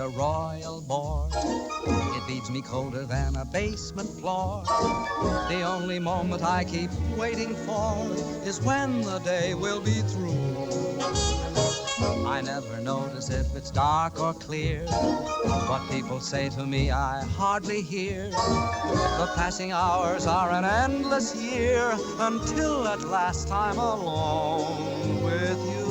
a royal board. It leaves me colder than a basement floor. The only moment I keep waiting for is when the day will be through. I never notice if it's dark or clear. What people say to me I hardly hear. The passing hours are an endless year until at last I'm alone with you.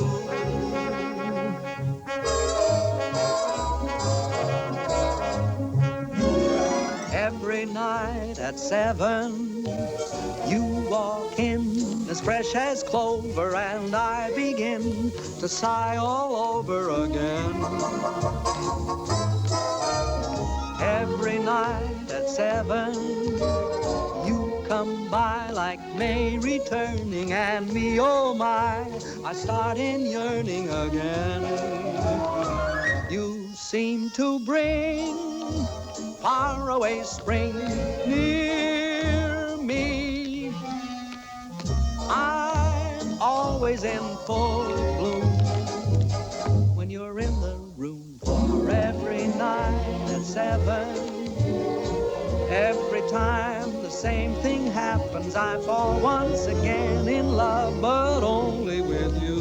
Every night at 7, you walk in as fresh as clover, and I begin to sigh all over again. Every night at 7, you come by like May returning, and me, oh my, I start in yearning again. You seem to bring faraway spring near me. I'm always in full bloom when you're in the room. For every night at 7, every time the same thing happens, I fall once again in love, but only with you.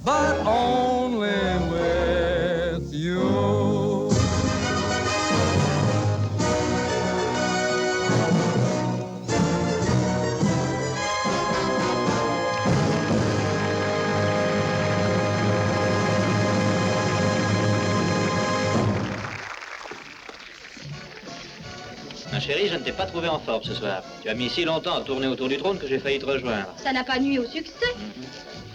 But only with you. Ma chérie, je ne t'ai pas trouvé en forme ce soir. Tu as mis si longtemps à tourner autour du trône que j'ai failli te rejoindre. Ça n'a pas nuit au succès.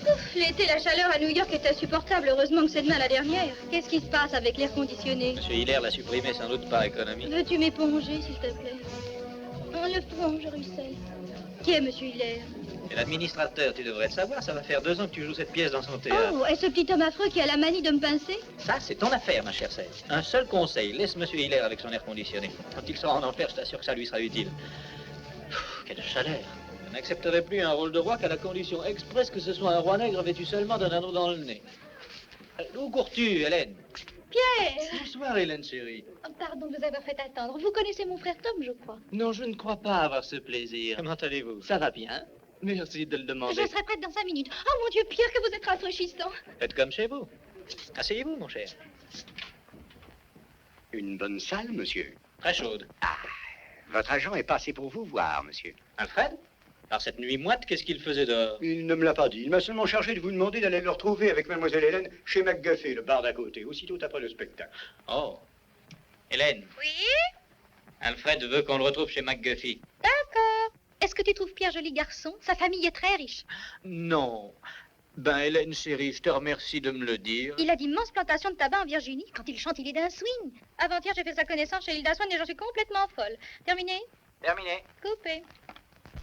Ouf, l'été, la chaleur à New York est insupportable. Heureusement que c'est demain la dernière. Qu'est-ce qui se passe avec l'air conditionné? Monsieur Hiller l'a supprimé sans doute par économie. Veux-tu m'éponger, s'il te plaît? Oh, le front, je ruisselle. Qui est Monsieur Hiller? C'est l'administrateur, tu devrais le savoir. Ça va faire 2 ans que tu joues cette pièce dans son théâtre. Oh, est-ce ce petit homme affreux qui a la manie de me pincer? Ça, c'est ton affaire, ma chère Sèche. Un seul conseil, laisse Monsieur Hiller avec son air conditionné. Quand il sera en enfer, je t'assure que ça lui sera utile. Quelle chaleur! Je n'accepterai plus un rôle de roi qu'à la condition expresse que ce soit un roi nègre vêtu seulement d'un anneau dans le nez. Où cours-tu, Hélène? Pierre! Bonsoir, Hélène chérie. Oh, pardon de vous avoir fait attendre. Vous connaissez mon frère Tom, je crois. Non, je ne crois pas avoir ce plaisir. Comment allez-vous? Ça va bien. Merci de le demander. Je serai prête dans 5 minutes. Oh mon Dieu, Pierre, que vous êtes rafraîchissant. Faites comme chez vous. Asseyez-vous, mon cher. Une bonne salle, monsieur. Très chaude. Ah, votre agent est passé pour vous voir, monsieur. Alfred? Par cette nuit moite, qu'est-ce qu'il faisait dehors? Il ne me l'a pas dit. Il m'a seulement chargé de vous demander d'aller le retrouver avec mademoiselle Hélène chez McGuffey, le bar d'à côté, aussitôt après le spectacle. Oh. Hélène? Oui? Alfred veut qu'on le retrouve chez McGuffey. D'accord. Est-ce que tu trouves Pierre joli garçon? Sa famille est très riche. Non. Ben, Hélène, chérie, je te remercie de me le dire. Il a d'immenses plantations de tabac en Virginie. Quand il chante, il est d'un swing. Avant-hier, j'ai fait sa connaissance chez Hilda Swan et j'en suis complètement folle. Terminé? Terminé. Coupé.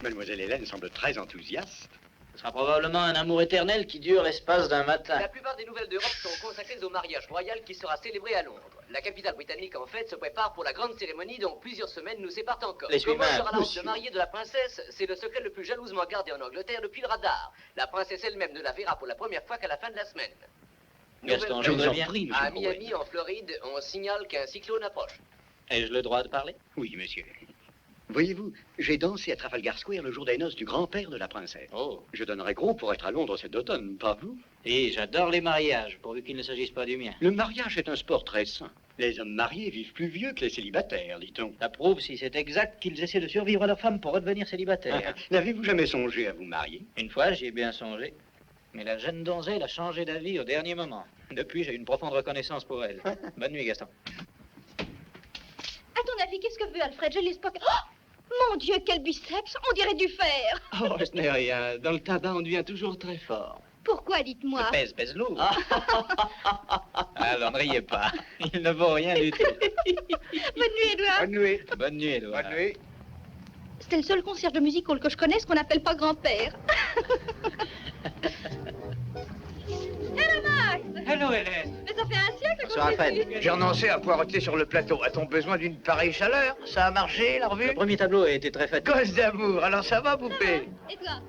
Mademoiselle Hélène semble très enthousiaste. Ce sera probablement un amour éternel qui dure l'espace d'un matin. La plupart des nouvelles d'Europe sont consacrées au mariage royal qui sera célébré à Londres. La capitale britannique, en fait, se prépare pour la grande cérémonie dont plusieurs semaines nous séparent encore. Les Comment humains, sera l'ordre monsieur. de mariée de la princesse? C'est le secret le plus jalousement gardé en Angleterre depuis le radar. La princesse elle-même ne la verra pour la première fois qu'à la fin de la semaine. Gaston, Nouvelle- je voudrais bien. prie, À monsieur Miami, Rowan. en Floride, on signale qu'un cyclone approche. Ai-je le droit de parler? Oui, monsieur. Voyez-vous, j'ai dansé à Trafalgar Square le jour des noces du grand-père de la princesse. Oh. Je donnerais gros pour être à Londres cet automne, pas vous? Et j'adore les mariages, pourvu qu'il ne s'agisse pas du mien. Le mariage est un sport très sain. Les hommes mariés vivent plus vieux que les célibataires, dit-on. Ça prouve, si c'est exact, qu'ils essaient de survivre à leur femme pour redevenir célibataires. N'avez-vous jamais songé à vous marier? Une fois, j'y ai bien songé. Mais la jeune donzelle a changé d'avis au dernier moment. Depuis, j'ai une profonde reconnaissance pour elle. Bonne nuit, Gaston. À ton avis, qu'est-ce que veut Alfred? Je l'ai pas... Oh! Mon Dieu, quel biceps! On dirait du fer! Oh, ce n'est rien. Dans le tabac, on devient toujours très fort. Pourquoi, dites-moi? Pèse lourd. Alors, ne riez pas. Il ne vaut rien du tout. Bonne nuit, Edouard. Bonne nuit. Bonne nuit, Edouard. Bonne nuit. C'était le seul concierge de music hall que je connaisse qu'on n'appelle pas grand-père. Hello, Max! Hello, Hélène. Mais ça fait un siècle qu'on Bonsoir, s'est Alfred. vus. J'ai renoncé à poireauter sur le plateau. A-t-on besoin d'une pareille chaleur? Ça a marché, la revue? Le premier tableau a été très fatigant. Gosse d'amour, alors ça va, poupée? Et toi?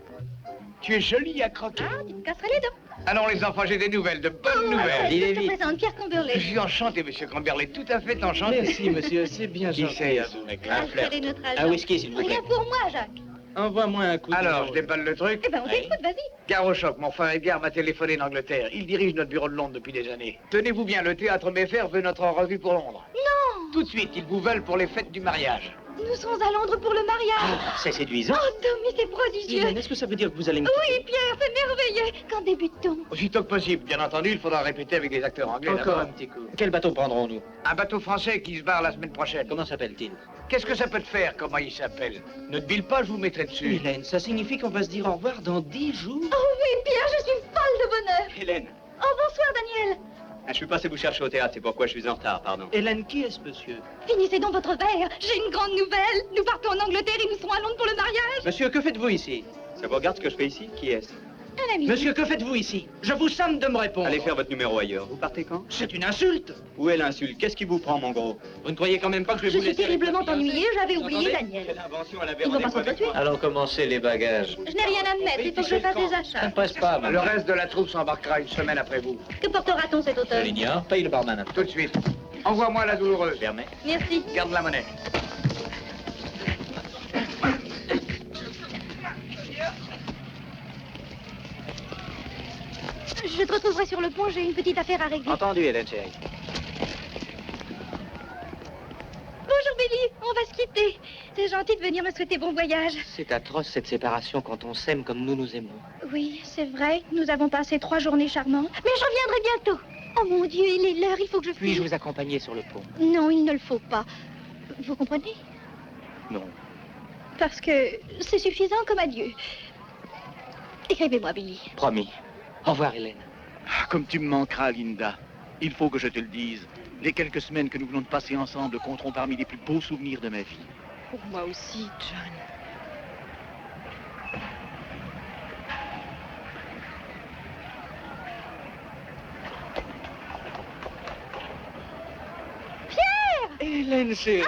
Tu es jolie à croquer. Ah, tu te casserais les dents. Alors, les enfants, j'ai des nouvelles, de bonnes Alors, dis-les je te vite. présente Pierre Je Comberlet. suis enchanté, monsieur Camberlet, tout à fait enchanté. Merci, monsieur. C'est bien Qui gentil c'est à vous. Alfred est notre agent. Un whisky, s'il vous plaît. Rien pour moi, Jacques. Envoie-moi un coup de Alors, main. je déballe le truc. Eh ben, on Oui. t'écoute, vas-y. Gare au choc, mon frère Edgar m'a téléphoné d'Angleterre. Il dirige notre bureau de Londres depuis des années. Tenez-vous bien, le théâtre Méfer veut notre revue pour Londres. Non! Tout de suite, ils vous veulent pour les fêtes du mariage. Nous serons à Londres pour le mariage. C'est séduisant. Oh, Tommy, c'est prodigieux. Hélène, est-ce que ça veut dire que vous allez me... Oui, Pierre, c'est merveilleux. Quand débute-t-on? Aussitôt que possible, bien entendu, il faudra répéter avec les acteurs anglais. Encore d'abord. un petit coup. Quel bateau prendrons-nous? Un bateau français qui se barre la semaine prochaine. Comment s'appelle-t-il? Qu'est-ce que ça peut te faire? Comment il s'appelle? Ne te bile pas, je vous mettrai dessus. Hélène, ça signifie qu'on va se dire au revoir dans 10 jours? Oh oui, Pierre, je suis folle de bonheur. Hélène, Oh, bonsoir, Daniel. je suis passé vous chercher au théâtre, c'est pourquoi je suis en retard, pardon. Hélène, qui est-ce monsieur? Finissez donc votre verre. J'ai une grande nouvelle. Nous partons en Angleterre et nous serons à Londres pour le mariage. Monsieur, que faites-vous ici? Ça vous regarde ce que je fais ici? Qui est-ce? Un ami. Monsieur, que faites-vous ici? Je vous somme de me répondre. Allez faire votre numéro ailleurs. Vous partez quand? C'est une insulte. Où est l'insulte? Qu'est-ce qui vous prend, mon gros? Vous ne croyez quand même pas que je vais Je vous suis laisser... avec terriblement votre fiancé? ennuyée. J'avais Vous oublié entendez? Daniel. Quelle invention, elle avait Ils vont pas rendez-vous avec s'entretuer. moi. Allons commencer les bagages. Je n'ai rien à me mettre. Il faut que je fasse des Ça achats. ne presse pas, Le madame. reste de la troupe s'embarquera une semaine après vous. Que portera-t-on cet Je automne? l'ignore. Paye le barman. Tout de suite. Envoie-moi la douloureuse. Vermet. Merci. Garde la monnaie. Je te retrouverai sur le pont. J'ai une petite affaire à régler. Entendu, Hélène, chérie. Bonjour, Billy. On va se quitter. C'est gentil de venir me souhaiter bon voyage. C'est atroce cette séparation quand on s'aime comme nous nous aimons. Oui, c'est vrai. Nous avons passé 3 journées charmantes. Mais je reviendrai bientôt. Oh mon Dieu, il est l'heure. Il faut que je Puis-je file. vous accompagner sur le pont? Non, il ne le faut pas. Vous comprenez? Non. Parce que c'est suffisant comme adieu. Écrivez-moi, Billy. Promis. Au revoir, Hélène. Ah, comme tu me manqueras, Linda. Il faut que je te le dise. Les quelques semaines que nous venons de passer ensemble compteront parmi les plus beaux souvenirs de ma vie. Pour moi aussi, John. Hélène, chérie.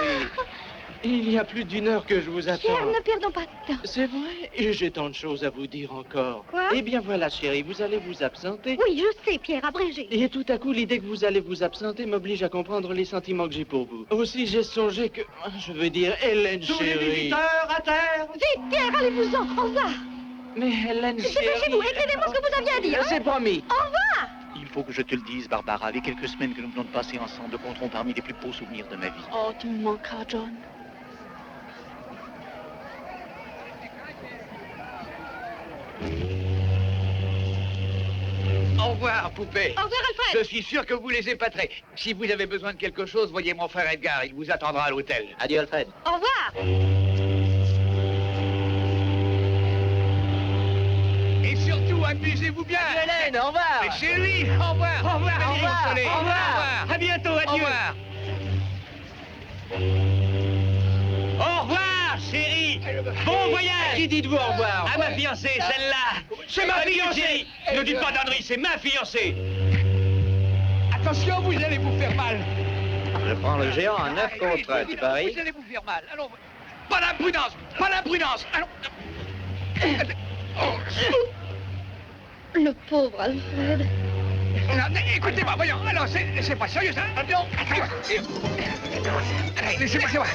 Il y a plus d'1 heure que je vous attends. Pierre, ne perdons pas de temps. C'est vrai, et j'ai tant de choses à vous dire encore. Quoi? Eh bien voilà, chérie, vous allez vous absenter. Oui, je sais, Pierre, abrégé. Et tout à coup, l'idée que vous allez vous absenter m'oblige à comprendre les sentiments que j'ai pour vous. Aussi, j'ai songé que... Je veux dire, Hélène, chérie... à terre! Vite, Pierre, allez-vous-en. Au revoir. Mais Hélène, chérie... Dépêchez-vous, écrivez-moi ce que vous aviez à dire. hein. C'est promis. Au revoir. Il faut que je te le dise, Barbara. Les quelques semaines que nous venons de passer ensemble compteront parmi les plus beaux souvenirs de ma vie. Oh, tu me manqueras, John. Au revoir, poupée. Au revoir, Alfred. Je suis sûr que vous les épaterez. Si vous avez besoin de quelque chose, voyez mon frère Edgar. Il vous attendra à l'hôtel. Adieu, Alfred. Au revoir. Et surtout, un amusez-vous bien. Hélène, au revoir. Mais chez lui. Au revoir. Au revoir, Au Valérie revoir. Soleil. Au revoir. À bientôt, adieu. Au revoir. Au revoir, chérie. Bon voyage. Qui dites-vous au revoir? À ma fiancée, celle-là. C'est ma fiancée. Ne dites pas d'ânerie, c'est ma fiancée. Attention, vous allez vous faire mal. Je prends le géant à 9 contre 1, tu paries? Vous allez vous faire mal. Allons. Pas l'imprudence. Pas l'imprudence. Allons. Le pauvre Alfred. Non, écoutez-moi, voyons. Alors, c'est pas sérieux, ça. Non. Allez, laissez-moi, c'est moi.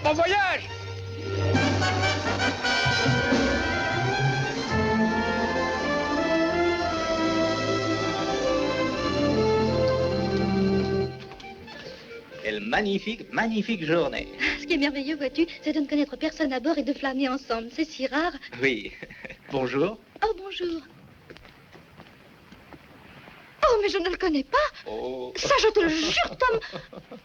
Bon voyage. Quelle magnifique, magnifique journée. Ce qui est merveilleux, vois-tu, c'est de ne connaître personne à bord et de flâner ensemble. C'est si rare. Oui. Bonjour. Oh, bonjour. Oh, mais je ne le connais pas. Oh. Ça, je te le jure, Tom.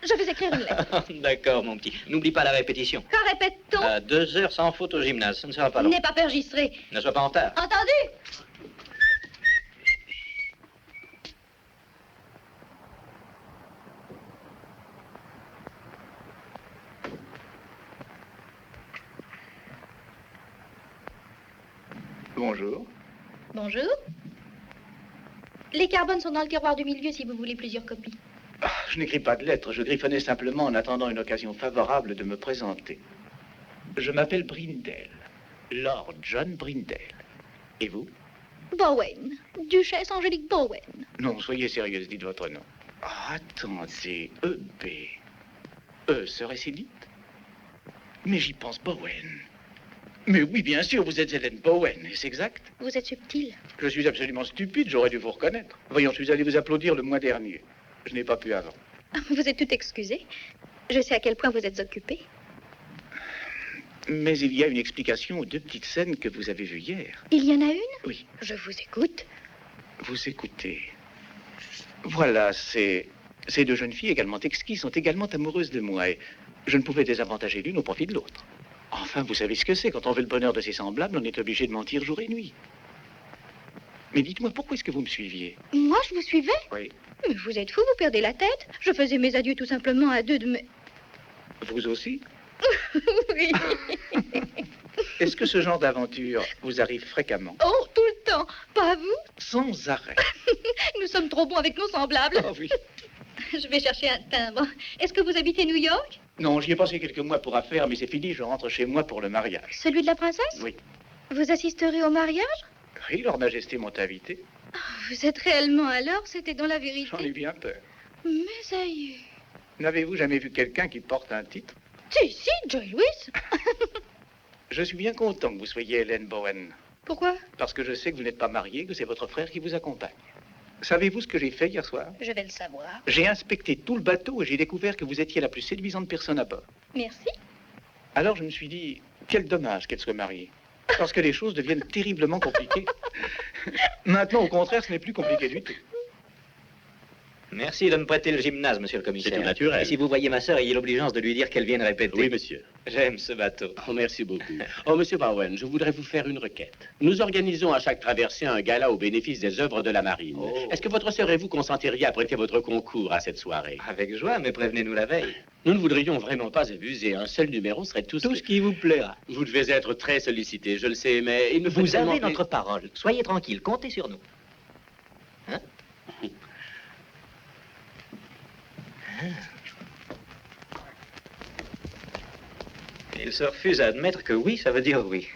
Je vais écrire une lettre. D'accord, mon petit. N'oublie pas la répétition. Quand répète-t-on? 2 heures sans faute au gymnase, ce ne sera pas long. N'est pas pergistré. Ne sois pas en retard. Entendu? Bonjour. Bonjour. Les carbones sont dans le tiroir du milieu si vous voulez plusieurs copies. Ah, je n'écris pas de lettres, je griffonnais simplement en attendant une occasion favorable de me présenter. Je m'appelle Brindell, Lord John Brindell. Et vous? Bowen. Duchesse Angélique Bowen. Non, soyez sérieuse, dites votre nom. Ah, attendez, E.B. E serait-ce Edith? Mais j'y pense, Bowen. Mais oui, bien sûr, vous êtes Hélène Bowen, est-ce exact? Vous êtes subtil. Je suis absolument stupide, j'aurais dû vous reconnaître. Voyons, je suis allé vous applaudir le mois dernier. Je n'ai pas pu avant. Vous êtes tout excusé. Je sais à quel point vous êtes occupé. Mais il y a une explication aux 2 petites scènes que vous avez vues hier. Il y en a une? Oui, Je vous écoute. vous écoutez. Voilà, ces 2 jeunes filles également exquises sont également amoureuses de moi et je ne pouvais désavantager l'une au profit de l'autre. Enfin, vous savez ce que c'est. Quand on veut le bonheur de ses semblables, on est obligé de mentir jour et nuit. Mais dites-moi, pourquoi est-ce que vous me suiviez? Moi, je vous suivais? Oui. Mais vous êtes fou, vous perdez la tête. Je faisais mes adieux tout simplement à 2 de mes... Vous aussi? Oui. Est-ce que ce genre d'aventure vous arrive fréquemment? Oh, tout le temps. Pas vous? Sans arrêt. Nous sommes trop bons avec nos semblables. Oh oui. Je vais chercher un timbre. Est-ce que vous habitez New York? Non, j'y ai passé quelques mois pour affaires, mais c'est fini, je rentre chez moi pour le mariage. Celui de la princesse? Oui. Vous assisterez au mariage? Oui, leur majesté m'ont invité. Vous êtes réellement alors? C'était dans la J'en ai vérité. bien peur. Mais aïe. N'avez-vous jamais vu quelqu'un qui porte un titre? Si, Joy Louis. Je suis bien content que vous soyez Hélène Bowen. Pourquoi? Parce que je sais que vous n'êtes pas mariée, que c'est votre frère qui vous accompagne. Savez-vous ce que j'ai fait hier soir? Je vais le savoir. J'ai inspecté tout le bateau et j'ai découvert que vous étiez la plus séduisante personne à bord. Merci. Alors je me suis dit, quel dommage qu'elle soit mariée. Parce que les choses deviennent terriblement compliquées. Maintenant, au contraire, ce n'est plus compliqué du tout. Merci de me prêter le gymnase, monsieur le commissaire. C'est tout naturel. Et si vous voyez ma sœur, ayez l'obligeance de lui dire qu'elle vienne répéter. Oui, monsieur. J'aime ce bateau. Oh, merci beaucoup. Oh, monsieur Bowen, je voudrais vous faire une requête. Nous organisons à chaque traversée un gala au bénéfice des œuvres de la marine. Oh. Est-ce que votre sœur et vous consentiriez à prêter votre concours à cette soirée? Avec joie, mais prévenez-nous la veille. Nous ne voudrions vraiment pas abuser. Un seul numéro serait tout Tout ce qui vous plaira. Vous devez être très sollicité, je le sais, mais il me faut Vous tellement avez pla- notre parole. Soyez tranquille, comptez sur nous. Hein? Il se refuse à admettre que oui, ça veut dire oui.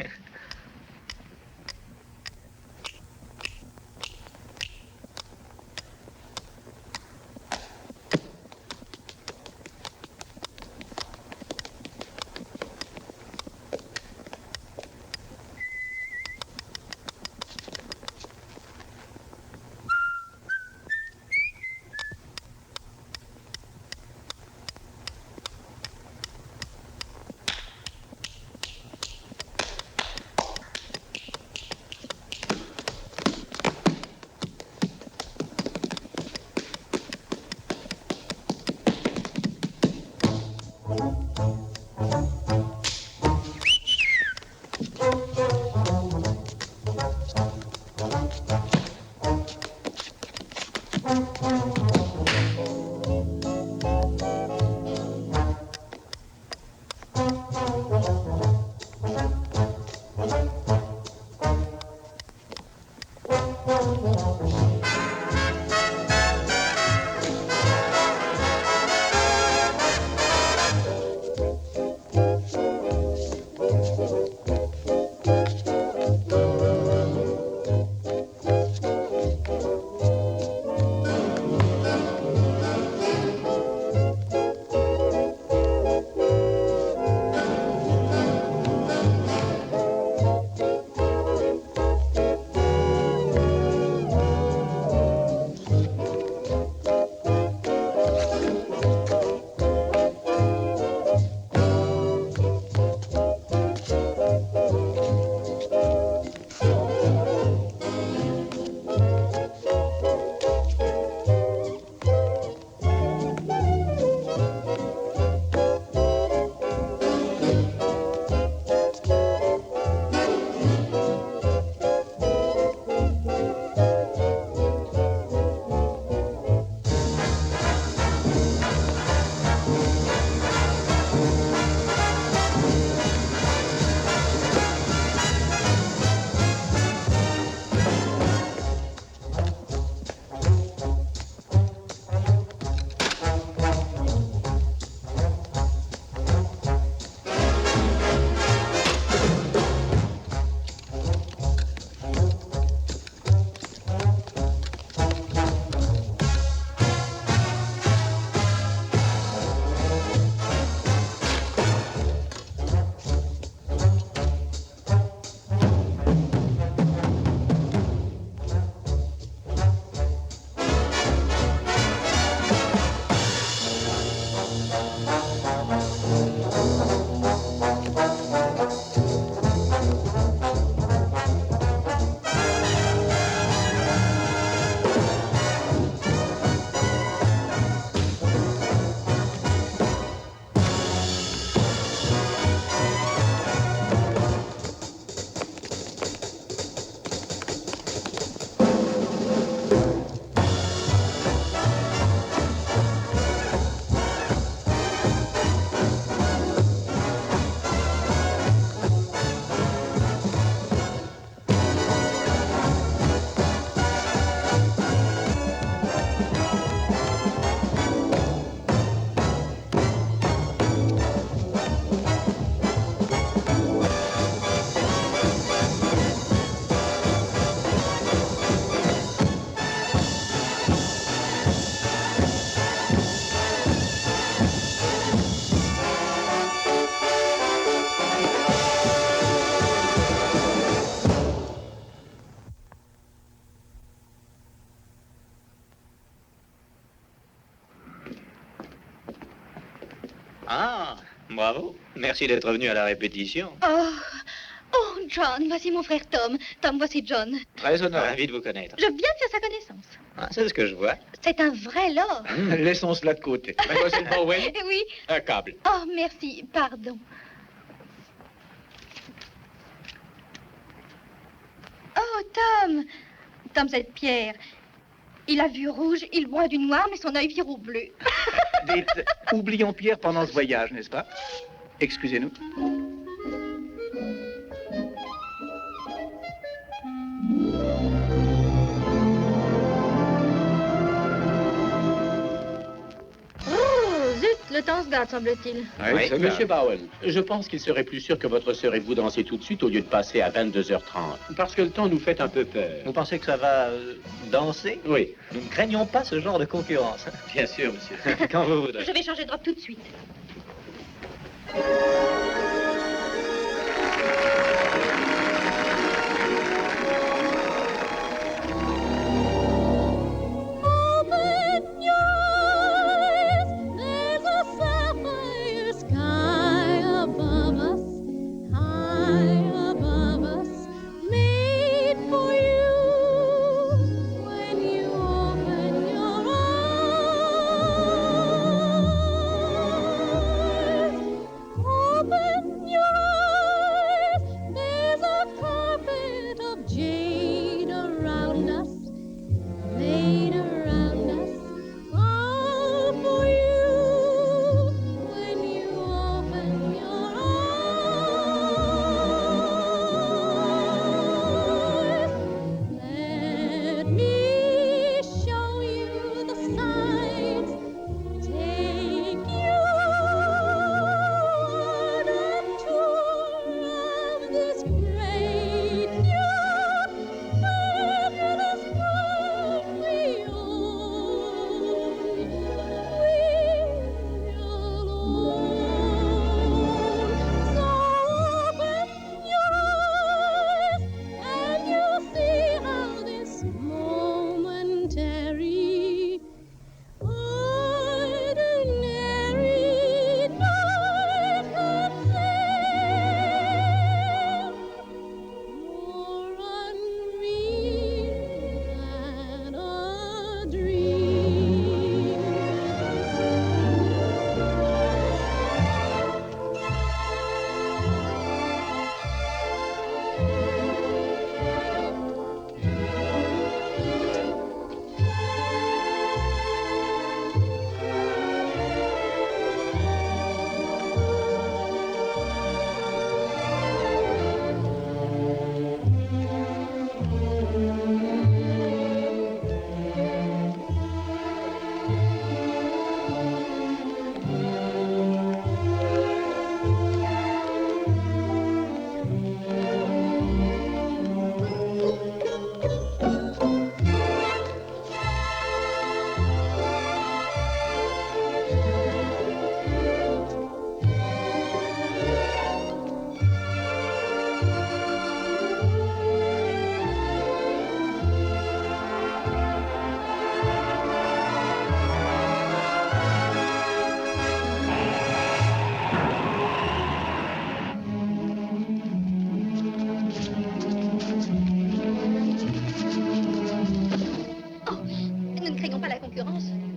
Bravo. Merci d'être venu à la répétition. Oh, oh, John, voici mon frère Tom. Tom, voici John. Très honoré. Ravi de vous connaître. Je viens de faire sa connaissance. Ah, c'est ce que je vois. C'est un vrai lord. Laissons cela de côté. Mademoiselle Bowen, Eh oui. un câble. Oh, merci, pardon. Oh, Tom. Tom, cette pierre. Il a vu rouge, il boit du noir, mais son œil vire au bleu. Dites, oublions Pierre pendant ce voyage, n'est-ce pas? Excusez-nous. Oh, zut, le temps se gâte, semble-t-il. Oui, Monsieur Bowen, je pense qu'il serait plus sûr que votre sœur et vous danser tout de suite au lieu de passer à 22h30. Parce que le temps nous fait un peu peur. Vous pensez que ça va danser? Oui, Nous ne craignons pas ce genre de concurrence. bien sûr, monsieur. Quand vous voudrez. Je vais changer de robe tout de suite.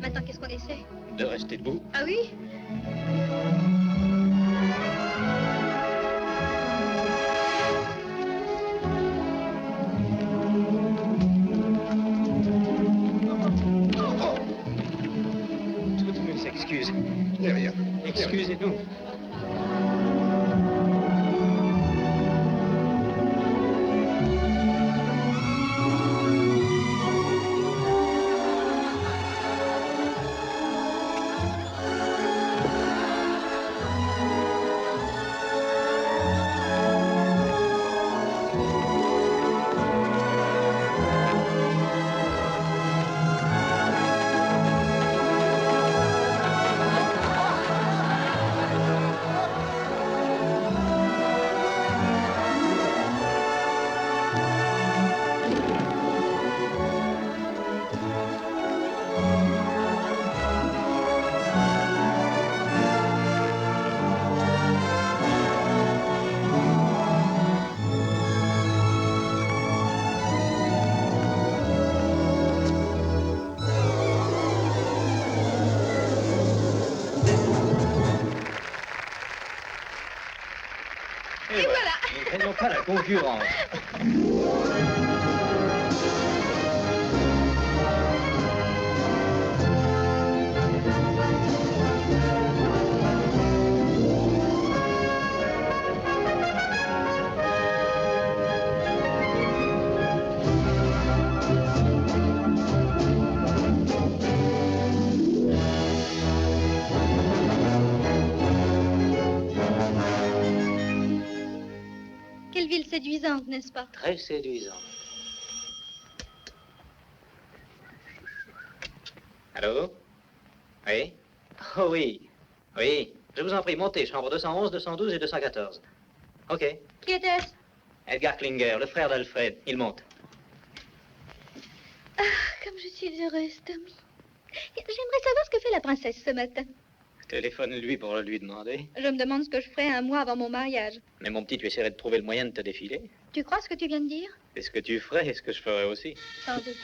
Maintenant, qu'est-ce qu'on essaie? De rester debout. Ah oui? Toutes mes excuses. De rien. Excusez-nous. Et voilà. Ne craignons pas la concurrence. Quelle ville séduisante, n'est-ce pas? Très séduisant. Allô? Oui? Oh oui. Oui. Je vous en prie, montez, chambre 211, 212 et 214. OK. Qui était-ce? Edgar Klinger, le frère d'Alfred. Il monte. Ah, comme je suis heureuse, Tommy. J'aimerais savoir ce que fait la princesse ce matin. Téléphone-lui pour le lui demander. Je me demande ce que je ferai un mois avant mon mariage. Mais mon petit, tu essaierais de trouver le moyen de te défiler. Tu crois ce que tu viens de dire? C'est ce que tu ferais et ce que je ferais aussi. Sans doute.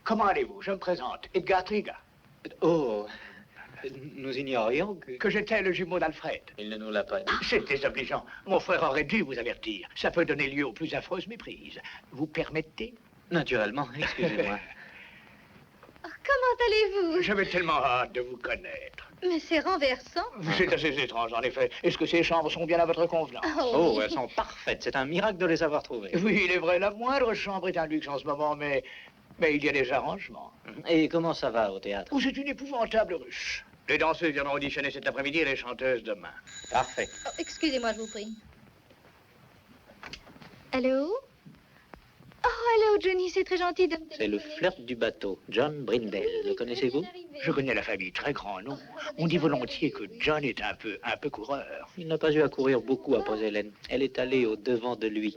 Comment allez-vous? Je me présente, Edgar Klinger. Oh, nous ignorions Que j'étais le jumeau d'Alfred. Il ne nous l'a pas dit. C'est désobligeant. Mon frère aurait dû vous avertir. Ça peut donner lieu aux plus affreuses méprises. Vous permettez? Naturellement, excusez-moi. Oh, comment allez-vous? J'avais tellement hâte de vous connaître. Mais c'est renversant. C'est assez étrange, en effet. Est-ce que ces chambres sont bien à votre convenance? Oh, oui. elles sont parfaites. C'est un miracle de les avoir trouvées. Oui, il est vrai, la moindre chambre est un luxe en ce moment, mais il y a des arrangements. Et comment ça va au théâtre? Oh, c'est une épouvantable ruche. Les danseuses viendront auditionner cet après-midi et les chanteuses demain. Parfait. Oh, excusez-moi, je vous prie. Allô? Oh, allô, Johnny, c'est très gentil de me C'est le téléphoner. flirt du bateau, John Brindle. Le connaissez-vous? Je connais la famille, très grand nom. On dit volontiers que John est un peu coureur. Il n'a pas eu à courir beaucoup après Hélène. Elle est allée au devant de lui.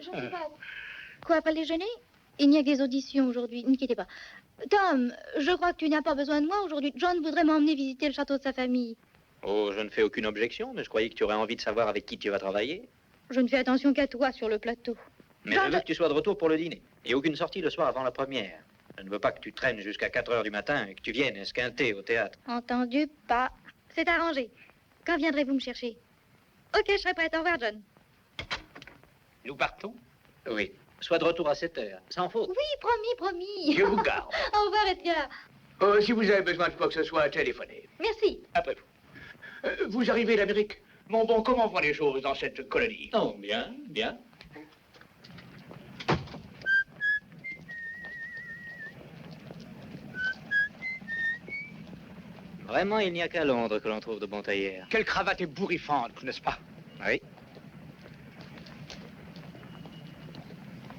Quoi, après le déjeuner? Il n'y a que des auditions aujourd'hui, ne quittez pas. Tom, je crois que tu n'as pas besoin de moi aujourd'hui. John voudrait m'emmener visiter le château de sa famille. Oh, je ne fais aucune objection, mais je croyais que tu aurais envie de savoir avec qui tu vas travailler. Je ne fais attention qu'à toi sur le plateau. Mais je veux que tu sois de retour pour le dîner. Et aucune sortie le soir avant la première. Je ne veux pas que tu traînes jusqu'à 4 heures du matin et que tu viennes esquinter au théâtre. Entendu, pas. C'est arrangé. Quand viendrez-vous me chercher? Ok, je serai prête. Au revoir, John. Nous partons? Oui. Sois de retour à 7 heures, sans faute. Oui, promis, promis. Je vous garde. Au revoir, Edgar. Si vous avez besoin de quoi que ce soit, téléphonez. Merci. Après vous. Vous arrivez d'Amérique. Mon bon, comment vont les choses dans cette colonie? Oh, bien, bien. Vraiment, il n'y a qu'à Londres que l'on trouve de bons tailleurs. Quelle cravate ébouriffante, n'est-ce pas? Oui.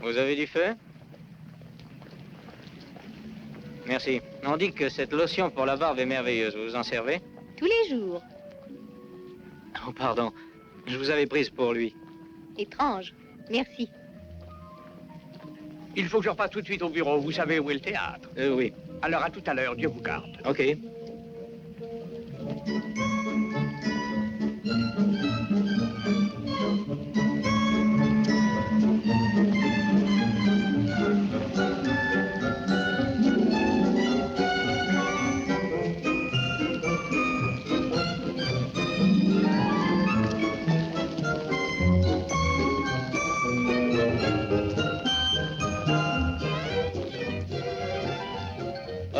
Vous avez du feu? Merci. On dit que cette lotion pour la barbe est merveilleuse. Vous vous en servez? Tous les jours. Oh, pardon. Je vous avais prise pour lui. Étrange. Merci. Il faut que je repasse tout de suite au bureau. Vous savez où est le théâtre? Oui. Alors à tout à l'heure. Dieu vous garde. OK.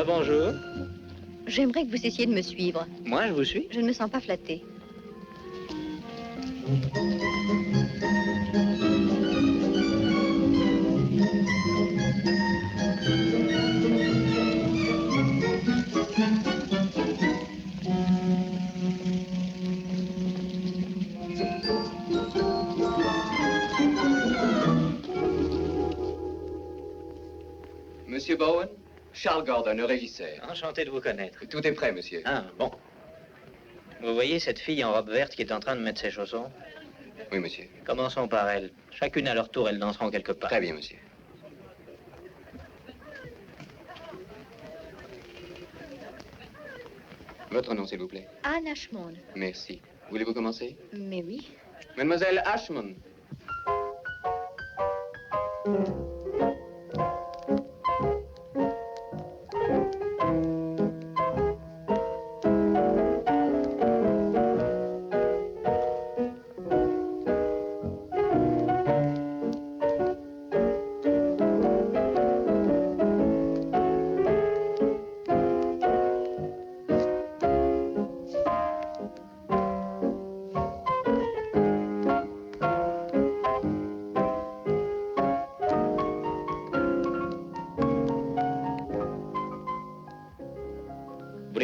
Bonjour. J'aimerais que vous cessiez de me suivre. Moi, je vous suis. Je ne me sens pas flattée. Monsieur Bowen, Charles Gordon, le régisseur. Enchanté de vous connaître. Tout est prêt, monsieur. Ah, bon. Vous voyez cette fille en robe verte qui est en train de mettre ses chaussons? Oui, monsieur. Commençons par elle. Chacune à leur tour, elles danseront quelque part. Très bien, monsieur. Votre nom, s'il vous plaît. Anne Ashmont. Merci. Voulez-vous commencer? Mais oui. Mademoiselle Ashmont.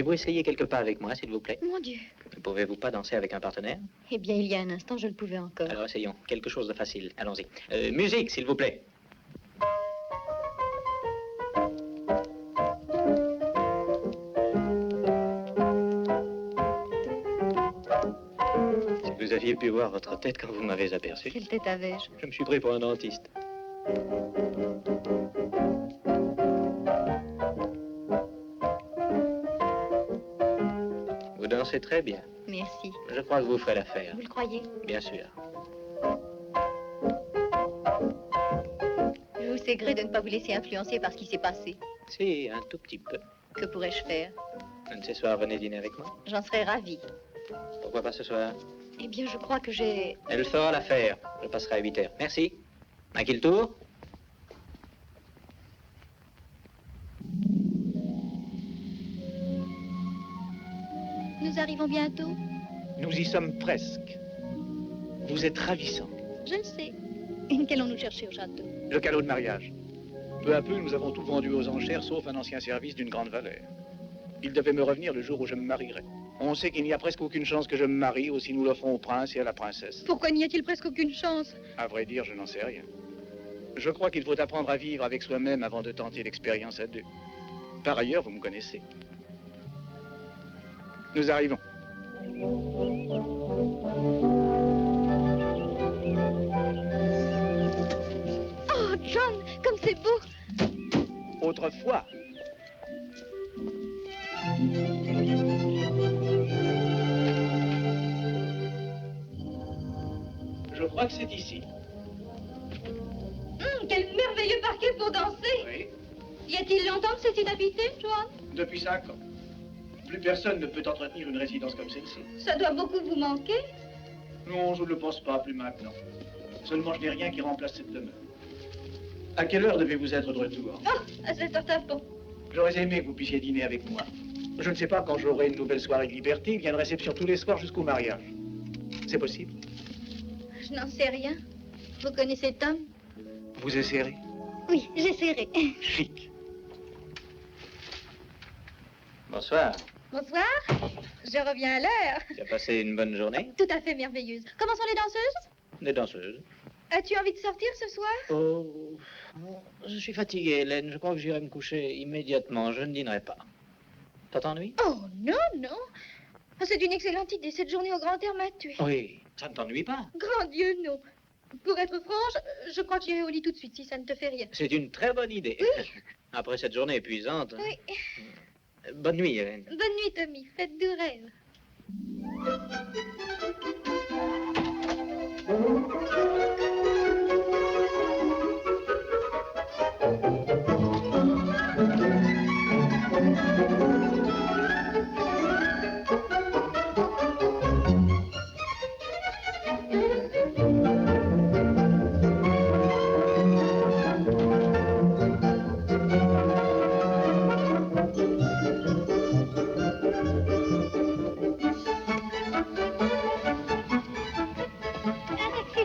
Voulez-vous essayer quelques pas avec moi, s'il vous plaît? Mon Dieu. Ne pouvez-vous pas danser avec un partenaire? Eh bien, il y a un instant, je le pouvais encore. Alors essayons. Quelque chose de facile. Allons-y. Musique, s'il vous plaît. Si vous aviez pu voir votre tête quand vous m'avez aperçu. Quelle tête avais-je? Je me suis pris pour un dentiste. Vous dansez très bien. Merci. Je crois que vous ferez l'affaire. Vous le croyez? Bien sûr. Je vous sais gré de ne pas vous laisser influencer par ce qui s'est passé. Si, un tout petit peu. Que pourrais-je faire? Un de ces soirs, venez dîner avec moi. J'en serais ravie. Pourquoi pas ce soir? Eh bien, je crois que j'ai... Elle fera l'affaire. Je passerai à 8 heures. Merci. À qui le tour? Nous arrivons bientôt. Nous y sommes presque. Vous êtes ravissant. Je le sais. Qu'allons-nous chercher au château? Le cadeau de mariage. Peu à peu, nous avons tout vendu aux enchères, sauf un ancien service d'une grande valeur. Il devait me revenir le jour où je me marierai. On sait qu'il n'y a presque aucune chance que je me marie, aussi nous l'offrons au prince et à la princesse. Pourquoi n'y a-t-il presque aucune chance? À vrai dire, je n'en sais rien. Je crois qu'il faut apprendre à vivre avec soi-même avant de tenter l'expérience à deux. Par ailleurs, vous me connaissez. Nous arrivons. Oh, John, comme c'est beau! Autrefois. Je crois que c'est ici. Quel merveilleux parquet pour danser! Oui. Y a-t-il longtemps que c'est inhabité, John? Depuis 5 ans. Plus personne ne peut entretenir une résidence comme celle-ci. Ça doit beaucoup vous manquer. Non, je ne le pense pas plus maintenant. Seulement, je n'ai rien qui remplace cette demeure. À quelle heure devez-vous être de retour? Oh, à cette heure tapon. J'aurais aimé que vous puissiez dîner avec moi. Je ne sais pas quand j'aurai une nouvelle soirée de liberté. Il y a une réception tous les soirs jusqu'au mariage. C'est possible? Je n'en sais rien. Vous connaissez Tom? Vous essayerez? Oui, j'essaierai. Chic. Bonsoir. Bonsoir. Je reviens à l'heure. Tu as passé une bonne journée? Tout à fait merveilleuse. Comment sont les danseuses? Des danseuses. As-tu envie de sortir ce soir? Oh, je suis fatigué, Hélène. Je crois que j'irai me coucher immédiatement. Je ne dînerai pas. Ça t'ennuie? Oh, non, non. C'est une excellente idée. Cette journée au grand air m'a tuée. Oui. Ça ne t'ennuie pas? Grand Dieu, non. Pour être franche, je crois que j'irai au lit tout de suite si ça ne te fait rien. C'est une très bonne idée. Oui. Après cette journée épuisante. Oui. Bonne nuit, Hélène. Bonne nuit, Tommy. Faites de rêves.